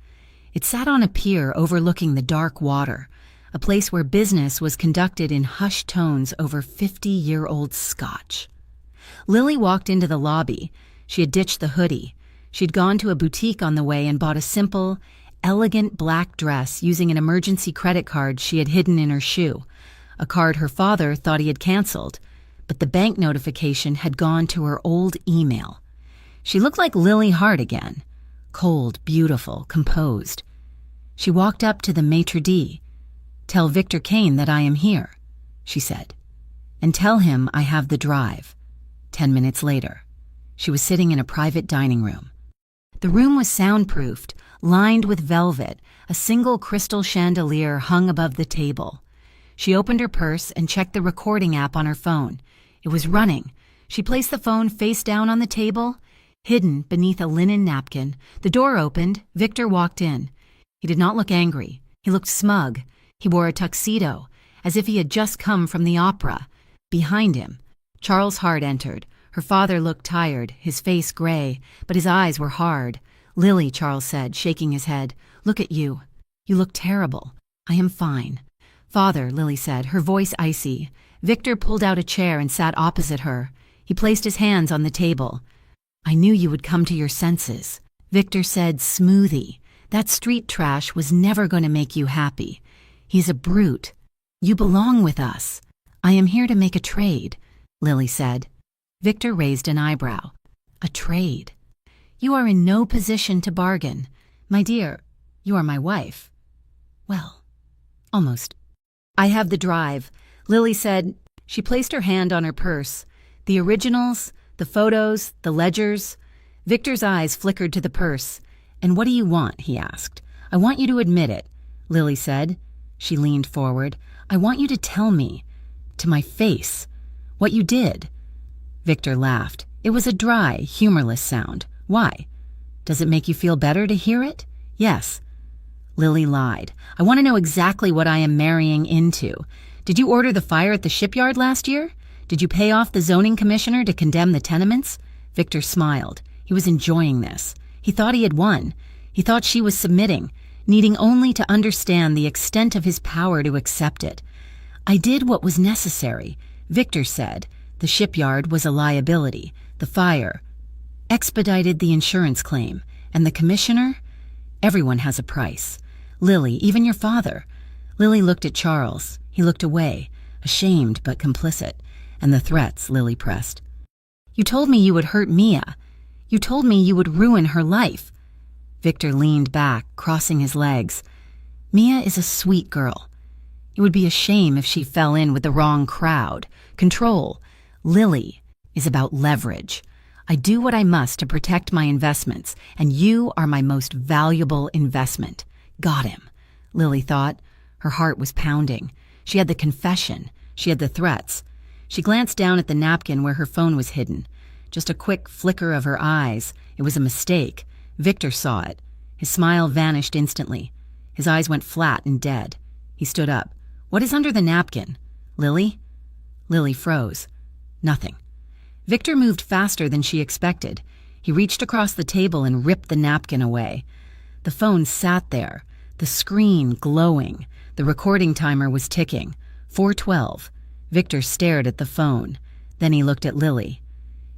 It sat on a pier overlooking the dark water, a place where business was conducted in hushed tones over 50-year-old scotch. Lily walked into the lobby. She had ditched the hoodie. She'd gone to a boutique on the way and bought a simple, elegant black dress using an emergency credit card she had hidden in her shoe, a card her father thought he had canceled, but the bank notification had gone to her old email. She looked like Lily Hart again, cold, beautiful, composed. She walked up to the maitre d'. "Tell Victor Kane that I am here," she said, "and tell him I have the drive." 10 minutes later, she was sitting in a private dining room. The room was soundproofed, lined with velvet. A single crystal chandelier hung above the table. She opened her purse and checked the recording app on her phone. It was running. She placed the phone face down on the table, hidden beneath a linen napkin. The door opened. Victor walked in. He did not look angry. He looked smug. He wore a tuxedo, as if he had just come from the opera. Behind him, Charles Hart entered. Her father looked tired, his face gray, but his eyes were hard. "Lily," Charles said, shaking his head, "look at you. You look terrible." "I am fine." "Father," Lily said, her voice icy. Victor pulled out a chair and sat opposite her. He placed his hands on the table. "I knew you would come to your senses." Victor said, "Smoothie. That street trash was never going to make you happy. He's a brute. You belong with us." "I am here to make a trade," Lily said. Victor raised an eyebrow. "A trade? You are in no position to bargain. My dear, you are my wife." "Well, almost." "I have the drive," Lily said. She placed her hand on her purse. The originals, the photos, the ledgers. Victor's eyes flickered to the purse. "And what do you want?" he asked. "I want you to admit it," Lily said. She leaned forward. "I want you to tell me, to my face, what you did." Victor laughed. It was a dry, humorless sound. "Why? Does it make you feel better to hear it?" "Yes." Lily lied. "I want to know exactly what I am marrying into. Did you order the fire at the shipyard last year? Did you pay off the zoning commissioner to condemn the tenements?" Victor smiled. He was enjoying this. He thought he had won. He thought she was submitting, needing only to understand the extent of his power to accept it. "I did what was necessary," Victor said. "The shipyard was a liability. The fire expedited the insurance claim. And the commissioner? Everyone has a price. Lily, even your father." Lily looked at Charles. He looked away, ashamed but complicit. "And the threats," Lily pressed. "You told me you would hurt Mia. You told me you would ruin her life." Victor leaned back, crossing his legs. "Mia is a sweet girl. It would be a shame if she fell in with the wrong crowd. Control. Lily is about leverage. I do what I must to protect my investments, and you are my most valuable investment." Got him, Lily thought. Her heart was pounding. She had the confession. She had the threats. She glanced down at the napkin where her phone was hidden. Just a quick flicker of her eyes. It was a mistake. Victor saw it. His smile vanished instantly. His eyes went flat and dead. He stood up. "What is under the napkin?" "Lily?" Lily froze. "Nothing." Victor moved faster than she expected. He reached across the table and ripped the napkin away. The phone sat there, the screen glowing. The recording timer was ticking. 4:12. Victor stared at the phone. Then he looked at Lily.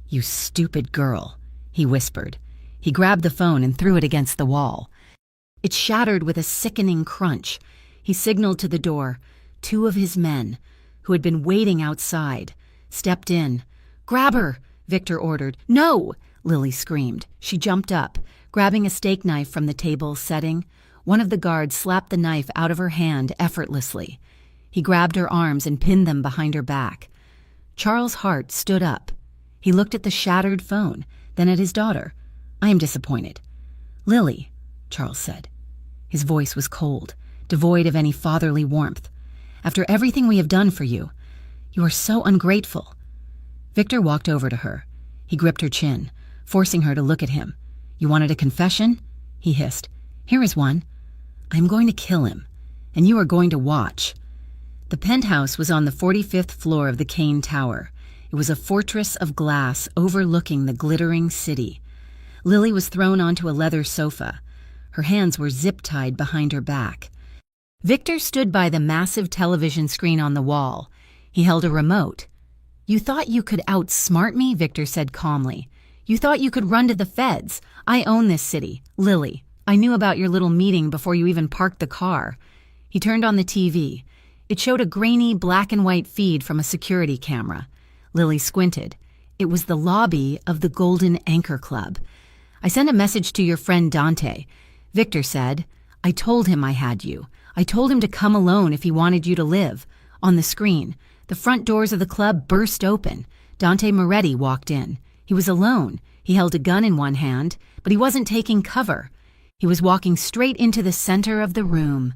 "You stupid girl," he whispered. He grabbed the phone and threw it against the wall. It shattered with a sickening crunch. He signaled to the door. Two of his men, who had been waiting outside, stepped in. "Grab her," Victor ordered. "No!" Lily screamed. She jumped up, grabbing a steak knife from the table setting. One of the guards slapped the knife out of her hand effortlessly. He grabbed her arms and pinned them behind her back. Charles Hart stood up. He looked at the shattered phone, then at his daughter. "I am disappointed." "Lily," Charles said. His voice was cold, devoid of any fatherly warmth. "After everything we have done for you, you are so ungrateful." Victor walked over to her. He gripped her chin, forcing her to look at him. "You wanted a confession?" he hissed. "Here is one. I am going to kill him, and you are going to watch." The penthouse was on the 45th floor of the Kane Tower. It was a fortress of glass overlooking the glittering city. Lily was thrown onto a leather sofa. Her hands were zip-tied behind her back. Victor stood by the massive television screen on the wall. He held a remote. "You thought you could outsmart me," Victor said calmly. "You thought you could run to the feds. I own this city. Lily, I knew about your little meeting before you even parked the car." He turned on the TV. It showed a grainy black and white feed from a security camera. Lily squinted. It was the lobby of the Golden Anchor Club. "I sent a message to your friend Dante," Victor said. "I told him I had you. I told him to come alone if he wanted you to live." On the screen, the front doors of the club burst open. Dante Moretti walked in. He was alone. He held a gun in one hand, but he wasn't taking cover. He was walking straight into the center of the room,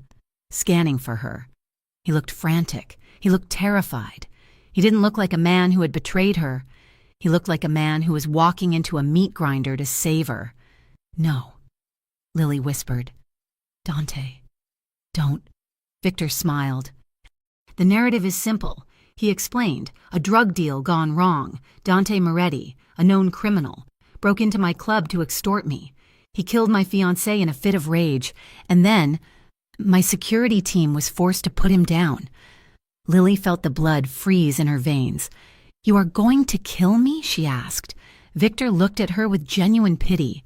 scanning for her. He looked frantic. He looked terrified. He didn't look like a man who had betrayed her. He looked like a man who was walking into a meat grinder to save her. "No," Lily whispered. "Dante, don't." Victor smiled. "The narrative is simple," he explained. "A drug deal gone wrong. Dante Moretti, a known criminal, broke into my club to extort me. He killed my fiancée in a fit of rage, and then my security team was forced to put him down." Lily felt the blood freeze in her veins. "You are going to kill me?" she asked. Victor looked at her with genuine pity.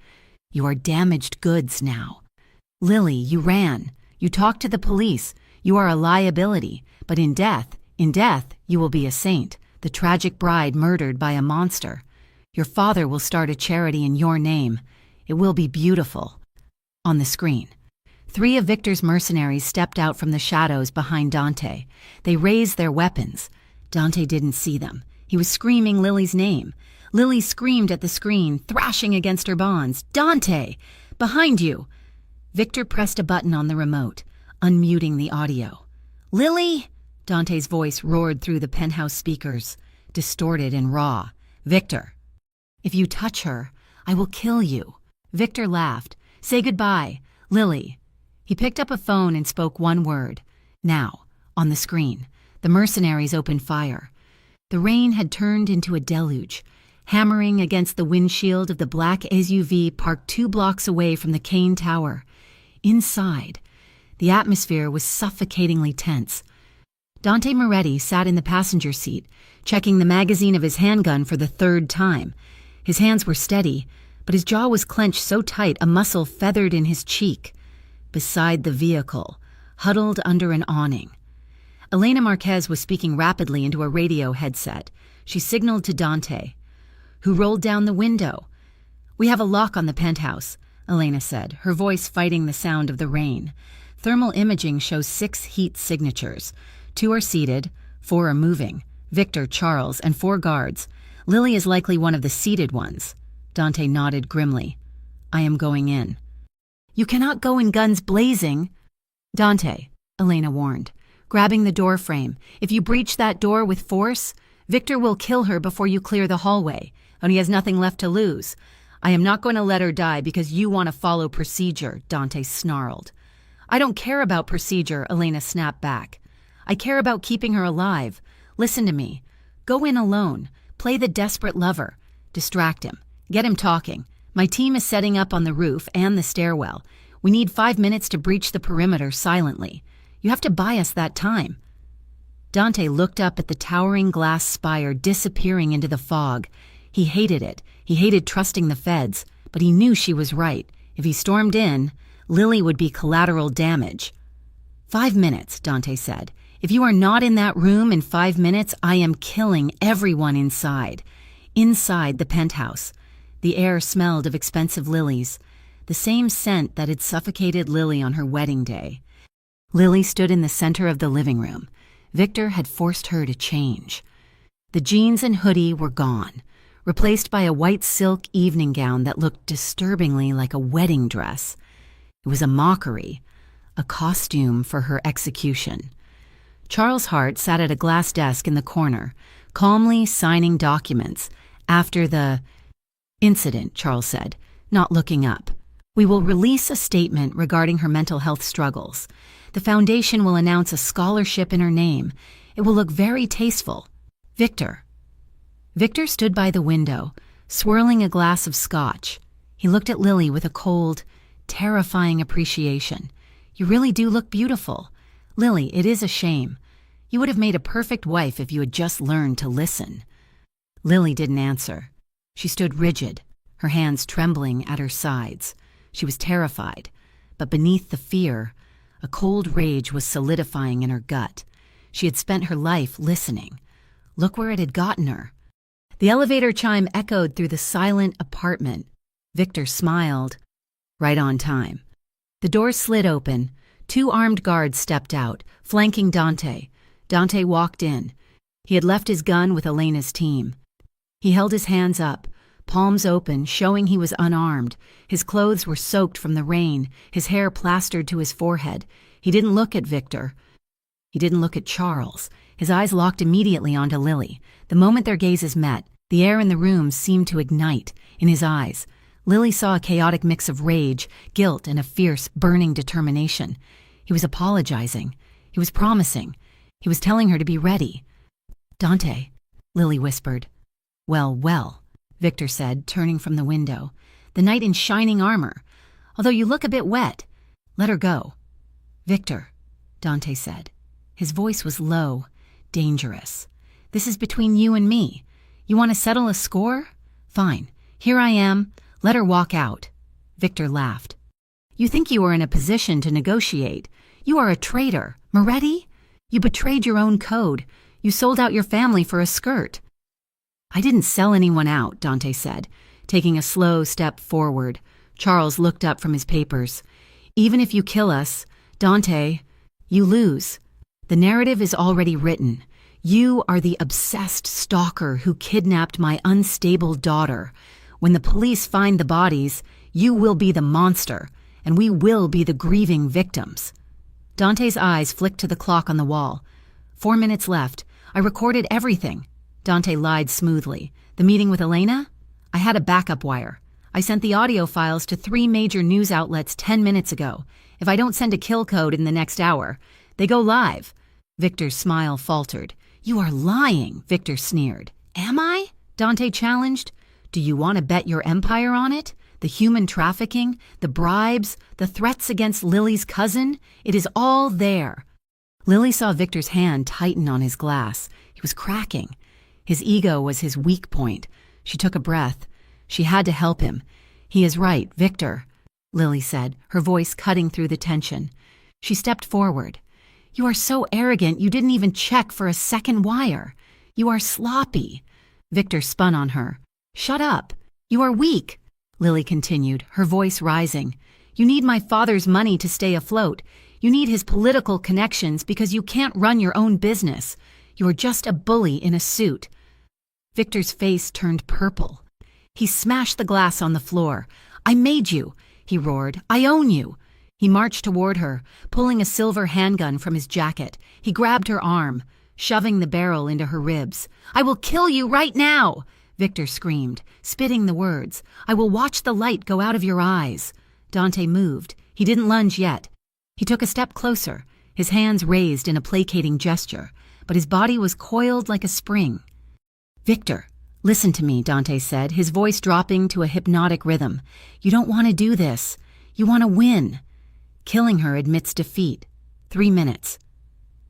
"You are damaged goods now. Lily, you ran. You talked to the police. You are a liability. But in death, you will be a saint, the tragic bride murdered by a monster. Your father will start a charity in your name. It will be beautiful." On the screen, 3 of Victor's mercenaries stepped out from the shadows behind Dante. They raised their weapons. Dante didn't see them. He was screaming Lily's name. Lily screamed at the screen, thrashing against her bonds. "Dante! Behind you!" Victor pressed a button on the remote, unmuting the audio. "Lily!" Dante's voice roared through the penthouse speakers, distorted and raw. "Victor, if you touch her, I will kill you." Victor laughed. "Say goodbye, Lily." He picked up a phone and spoke one word. Now, on the screen, the mercenaries opened fire. The rain had turned into a deluge, hammering against the windshield of the black SUV parked 2 blocks away from the Kane Tower. Inside, the atmosphere was suffocatingly tense. Dante Moretti sat in the passenger seat, checking the magazine of his handgun for the 3rd time. His hands were steady, but his jaw was clenched so tight a muscle feathered in his cheek. Beside the vehicle, huddled under an awning, Elena Marquez was speaking rapidly into a radio headset. She signaled to Dante, who rolled down the window. "We have a lock on the penthouse," Elena said, her voice fighting the sound of the rain. "Thermal imaging shows 6 heat signatures. 2 are seated, 4 are moving. Victor, Charles, and 4 guards. Lily is likely one of the seated ones." Dante nodded grimly. "I am going in." "You cannot go in guns blazing." "Dante," Elena warned, grabbing the door frame. "If you breach that door with force, Victor will kill her before you clear the hallway, and he has nothing left to lose. I am not going to let her die because you want to follow procedure," Dante snarled. "I don't care about procedure," Elena snapped back. "I care about keeping her alive. Listen to me. Go in alone. Play the desperate lover. Distract him. Get him talking. My team is setting up on the roof and the stairwell. We need 5 minutes to breach the perimeter silently. You have to buy us that time." Dante looked up at the towering glass spire disappearing into the fog. He hated it. He hated trusting the feds, but he knew she was right. If he stormed in, Lily would be collateral damage. 5 minutes, Dante said. "If you are not in that room in 5 minutes, I am killing everyone inside." Inside the penthouse, the air smelled of expensive lilies, the same scent that had suffocated Lily on her wedding day. Lily stood in the center of the living room. Victor had forced her to change. The jeans and hoodie were gone, replaced by a white silk evening gown that looked disturbingly like a wedding dress. It was a mockery, a costume for her execution. Charles Hart sat at a glass desk in the corner, calmly signing documents. "After the incident," Charles said, not looking up, "we will release a statement regarding her mental health struggles. The foundation will announce a scholarship in her name. It will look very tasteful. Victor." Victor stood by the window, swirling a glass of scotch. He looked at Lily with a cold, terrifying appreciation. "You really do look beautiful. Lily, it is a shame. You would have made a perfect wife if you had just learned to listen." Lily didn't answer. She stood rigid, her hands trembling at her sides. She was terrified, but beneath the fear, a cold rage was solidifying in her gut. She had spent her life listening. Look where it had gotten her. The elevator chime echoed through the silent apartment. Victor smiled. Right on time. The door slid open. 2 armed guards stepped out, flanking Dante. Dante walked in. He had left his gun with Elena's team. He held his hands up, palms open, showing he was unarmed. His clothes were soaked from the rain, his hair plastered to his forehead. He didn't look at Victor. He didn't look at Charles. His eyes locked immediately onto Lily. The moment their gazes met, The air in the room seemed to ignite. In his eyes, Lily saw a chaotic mix of rage, guilt, and a fierce, burning determination. He was apologizing. He was promising. He was telling her to be ready. "Dante," Lily whispered. "Well, well," Victor said, turning from the window. "The knight in shining armor. Although you look a bit wet. Let her go." "Victor," Dante said. His voice was low, dangerous. "This is between you and me. You want to settle a score? Fine. Here I am. Let her walk out." Victor laughed. "You think you are in a position to negotiate. You are a traitor. Moretti? You betrayed your own code. You sold out your family for a skirt." "I didn't sell anyone out," Dante said, taking a slow step forward. Charles looked up from his papers. "Even if you kill us, Dante, you lose. The narrative is already written. You are the obsessed stalker who kidnapped my unstable daughter. When the police find the bodies, you will be the monster, and we will be the grieving victims." Dante's eyes flicked to the clock on the wall. 4 minutes left. I recorded everything. Dante lied smoothly. "The meeting with Elena? I had a backup wire. I sent the audio files to 3 major news outlets 10 minutes ago. If I don't send a kill code in the next hour, they go live." Victor's smile faltered. "You are lying," Victor sneered. "Am I?" Dante challenged. "Do you want to bet your empire on it? The human trafficking, the bribes, the threats against Lily's cousin? It is all there." Lily saw Victor's hand tighten on his glass. He was cracking. His ego was his weak point. She took a breath. She had to help him. "He is right, Victor," Lily said, her voice cutting through the tension. She stepped forward. "You are so arrogant you didn't even check for a second wire. You are sloppy." Victor spun on her. "Shut up. You are weak," Lily continued, her voice rising. "You need my father's money to stay afloat. You need his political connections because you can't run your own business. You are just a bully in a suit." Victor's face turned purple. He smashed the glass on the floor. "I made you," he roared. "I own you." He marched toward her, pulling a silver handgun from his jacket. He grabbed her arm, shoving the barrel into her ribs. "I will kill you right now," Victor screamed, spitting the words. "I will watch the light go out of your eyes." Dante moved. He didn't lunge yet. He took a step closer, his hands raised in a placating gesture, but his body was coiled like a spring. "Victor, listen to me," Dante said, his voice dropping to a hypnotic rhythm. "You don't want to do this. You want to win. Killing her admits defeat. 3 minutes."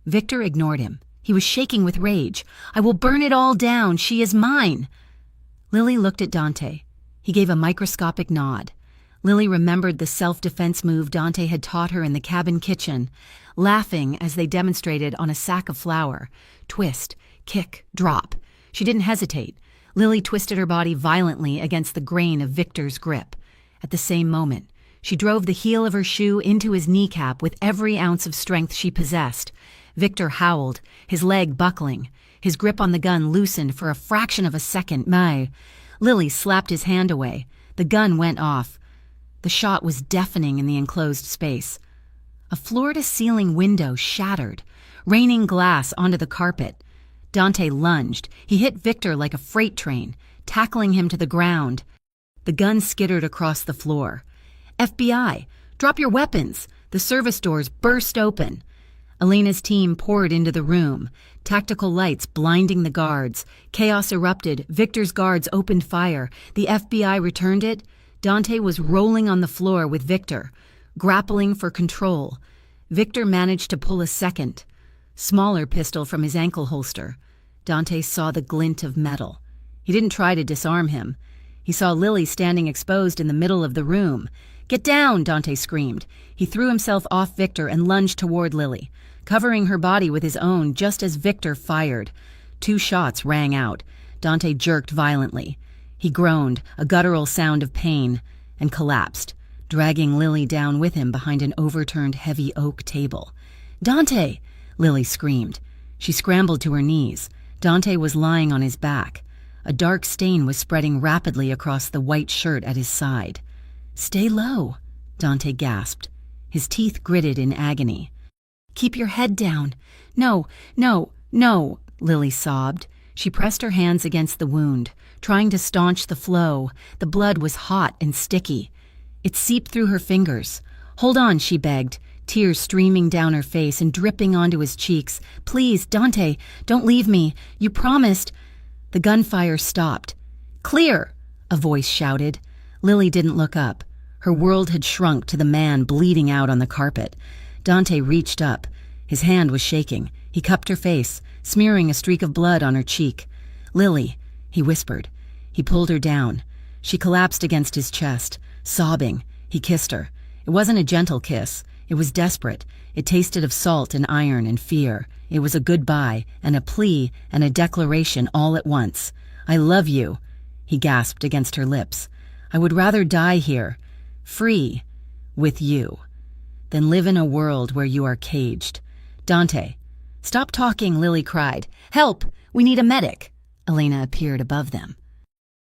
Victor ignored him. He was shaking with rage. "I will burn it all down. She is mine." Lily looked at Dante. He gave a microscopic nod. Lily remembered the self-defense move Dante had taught her in the cabin kitchen, laughing as they demonstrated on a sack of flour. Twist, kick, drop. She didn't hesitate. Lily twisted her body violently against the grain of Victor's grip. At the same moment, she drove the heel of her shoe into his kneecap with every ounce of strength she possessed. Victor howled, his leg buckling. His grip on the gun loosened for a fraction of a second. Lily slapped his hand away. The gun went off. The shot was deafening in the enclosed space. A floor-to-ceiling window shattered, raining glass onto the carpet. Dante lunged. He hit Victor like a freight train, tackling him to the ground. The gun skittered across the floor. "FBI, drop your weapons!" The service doors burst open. Elena's team poured into the room, tactical lights blinding the guards. Chaos erupted. Victor's guards opened fire. The FBI returned it. Dante was rolling on the floor with Victor, grappling for control. Victor managed to pull a second, smaller pistol from his ankle holster. Dante saw the glint of metal. He didn't try to disarm him. He saw Lily standing exposed in the middle of the room. "Get down!" Dante screamed. He threw himself off Victor and lunged toward Lily, covering her body with his own just as Victor fired. 2 shots rang out. Dante jerked violently. He groaned, a guttural sound of pain, and collapsed, dragging Lily down with him behind an overturned heavy oak table. "Dante!" Lily screamed. She scrambled to her knees. Dante was lying on his back. A dark stain was spreading rapidly across the white shirt at his side. "Stay low," Dante gasped. His teeth gritted in agony. "Keep your head down." "No, no, no," Lily sobbed. She pressed her hands against the wound, trying to staunch the flow. The blood was hot and sticky. It seeped through her fingers. "Hold on," she begged, tears streaming down her face and dripping onto his cheeks. "Please, Dante, don't leave me. You promised." The gunfire stopped. "Clear!" a voice shouted. Lily didn't look up. Her world had shrunk to the man bleeding out on the carpet. Dante reached up. His hand was shaking. He cupped her face, smearing a streak of blood on her cheek. "Lily," he whispered. He pulled her down. She collapsed against his chest, sobbing. He kissed her. It wasn't a gentle kiss. It was desperate. It tasted of salt and iron and fear. It was a goodbye and a plea and a declaration all at once. "I love you," he gasped against her lips. "I would rather die here, free, with you, than live in a world where you are caged." "Dante." "Stop talking," Lily cried. "Help! We need a medic." Elena appeared above them.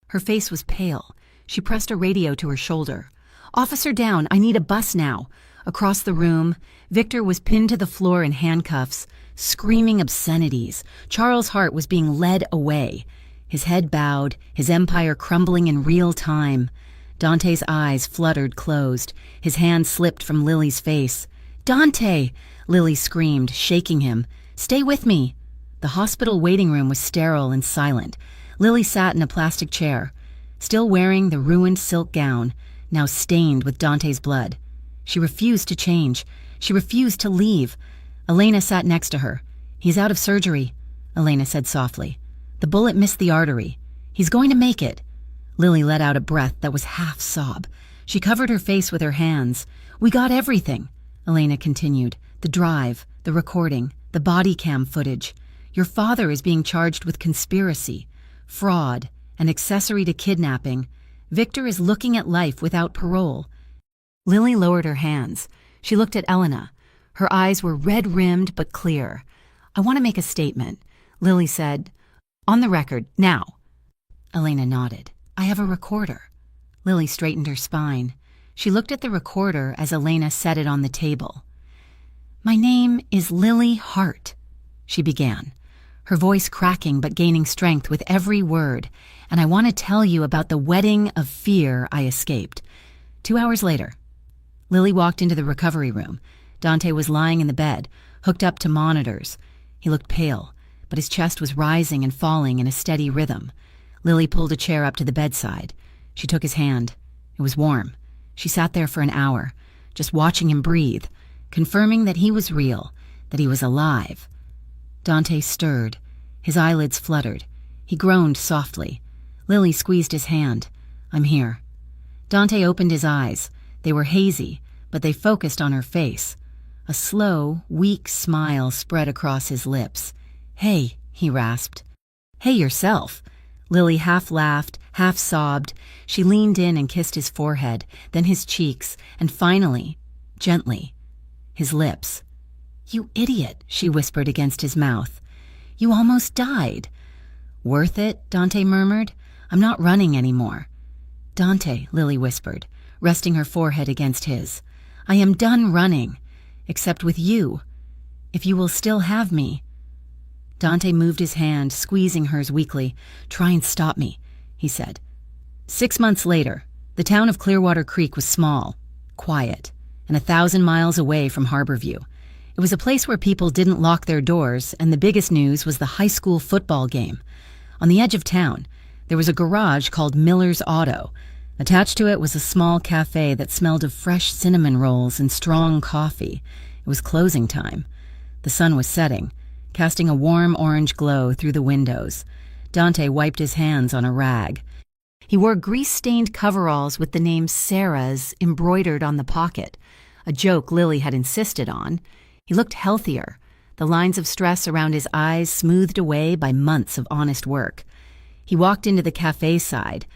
Her face was pale. She pressed a radio to her shoulder. "Officer down, I need a bus now." Across the room, Victor was pinned to the floor in handcuffs, screaming obscenities. Charles Hart was being led away, his head bowed, his empire crumbling in real time. Dante's eyes fluttered closed. His hand slipped from Lily's face. "Dante!" Lily screamed, shaking him. "Stay with me." The hospital waiting room was sterile and silent. Lily sat in a plastic chair, still wearing the ruined silk gown, now stained with Dante's blood. She refused to change. She refused to leave. Elena sat next to her. "He's out of surgery," Elena said softly. "The bullet missed the artery. He's going to make it." Lily let out a breath that was half sob. She covered her face with her hands. "We got everything," Elena continued. "The drive, the recording, the body cam footage. Your father is being charged with conspiracy, fraud, and accessory to kidnapping. Victor is looking at life without parole." Lily lowered her hands. She looked at Elena. Her eyes were red-rimmed but clear. "I want to make a statement," Lily said. "On the record, now." Elena nodded. "I have a recorder." Lily straightened her spine. She looked at the recorder as Elena set it on the table. "My name is Lily Hart," she began, her voice cracking but gaining strength with every word, "and I want to tell you about the wedding of fear I escaped. 2 hours later." Lily walked into the recovery room. Dante was lying in the bed, hooked up to monitors. He looked pale, but his chest was rising and falling in a steady rhythm. Lily pulled a chair up to the bedside. She took his hand. It was warm. She sat there for an hour, just watching him breathe, confirming that he was real, that he was alive. Dante stirred. His eyelids fluttered. He groaned softly. Lily squeezed his hand. "I'm here." Dante opened his eyes. They were hazy, but they focused on her face. A slow, weak smile spread across his lips. "Hey," he rasped. "Hey yourself." Lily half laughed, half sobbed. She leaned in and kissed his forehead, then his cheeks, and finally, gently, his lips. "You idiot," she whispered against his mouth. "You almost died." "Worth it?" Dante murmured. "I'm not running anymore." "Dante," Lily whispered, resting her forehead against his. "I am done running, except with you, if you will still have me." Dante moved his hand, squeezing hers weakly. "Try and stop me," he said. 6 months later, the town of Clearwater Creek was small, quiet, and 1,000 miles away from Harborview. It was a place where people didn't lock their doors, and the biggest news was the high school football game. On the edge of town, there was a garage called Miller's Auto. Attached to it was a small cafe that smelled of fresh cinnamon rolls and strong coffee. It was closing time. The sun was setting, casting a warm orange glow through the windows. Dante wiped his hands on a rag. He wore grease-stained coveralls with the name Sarah's embroidered on the pocket, a joke Lily had insisted on. He looked healthier, the lines of stress around his eyes smoothed away by months of honest work. He walked into the cafe side.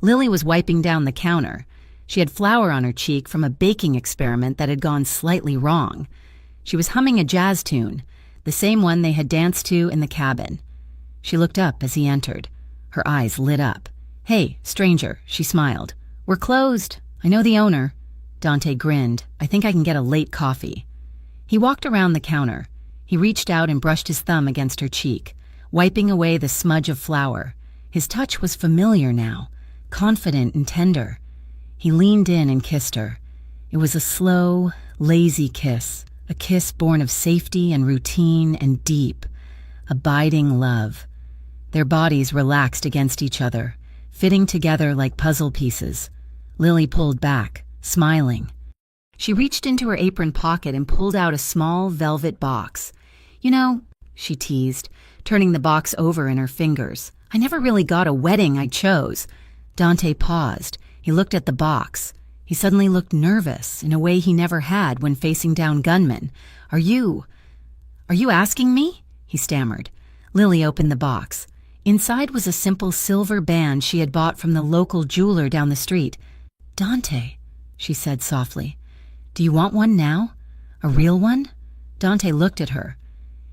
Lily was wiping down the counter. She had flour on her cheek from a baking experiment that had gone slightly wrong. She was humming a jazz tune, the same one they had danced to in the cabin. She looked up as he entered. Her eyes lit up. "Hey, stranger," she smiled. "We're closed. I know the owner." Dante grinned. "I think I can get a late coffee." He walked around the counter. He reached out and brushed his thumb against her cheek. wiping away the smudge of flour. His touch was familiar now, confident and tender. He leaned in and kissed her. It was a slow, lazy kiss, a kiss born of safety and routine and deep, abiding love. Their bodies relaxed against each other, fitting together like puzzle pieces. Lily pulled back, smiling. She reached into her apron pocket and pulled out a small velvet box. "You know," she teased, turning the box over in her fingers, "I never really got a wedding I chose." Dante paused. He looked at the box. He suddenly looked nervous in a way he never had when facing down gunmen. Are you asking me?" he stammered. Lily opened the box. Inside was a simple silver band she had bought from the local jeweler down the street. "Dante," she said softly, "do you want one now? A real one?" Dante looked at her.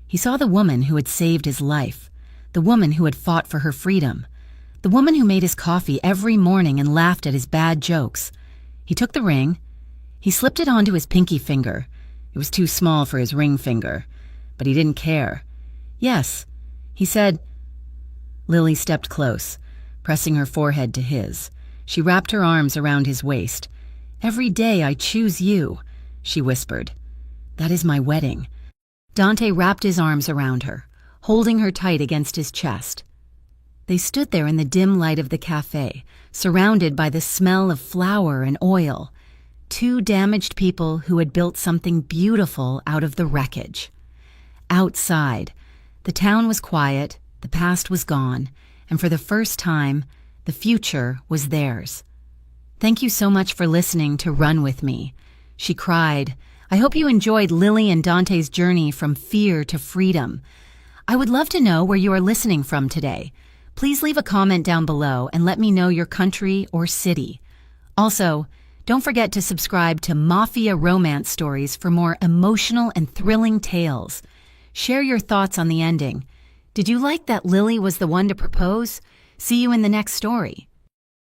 He saw the woman who had saved his life, the woman who had fought for her freedom, the woman who made his coffee every morning and laughed at his bad jokes. He took the ring. He slipped it onto his pinky finger. It was too small for his ring finger, but he didn't care. "Yes," he said. Lily stepped close, pressing her forehead to his. She wrapped her arms around his waist. "Every day I choose you," she whispered. "That is my wedding." Dante wrapped his arms around her, holding her tight against his chest. They stood there in the dim light of the cafe, surrounded by the smell of flour and oil. Two damaged people who had built something beautiful out of the wreckage. Outside, the town was quiet, the past was gone, and for the first time, the future was theirs. "Thank you so much for listening to Run With Me," she cried. "I hope you enjoyed Lily and Dante's journey from fear to freedom. I would love to know where you are listening from today. Please leave a comment down below and let me know your country or city. Also, don't forget to subscribe to Mafia romance stories for more emotional and thrilling tales. Share your thoughts on the ending. Did you like that Lily was the one to propose? See you in the next story.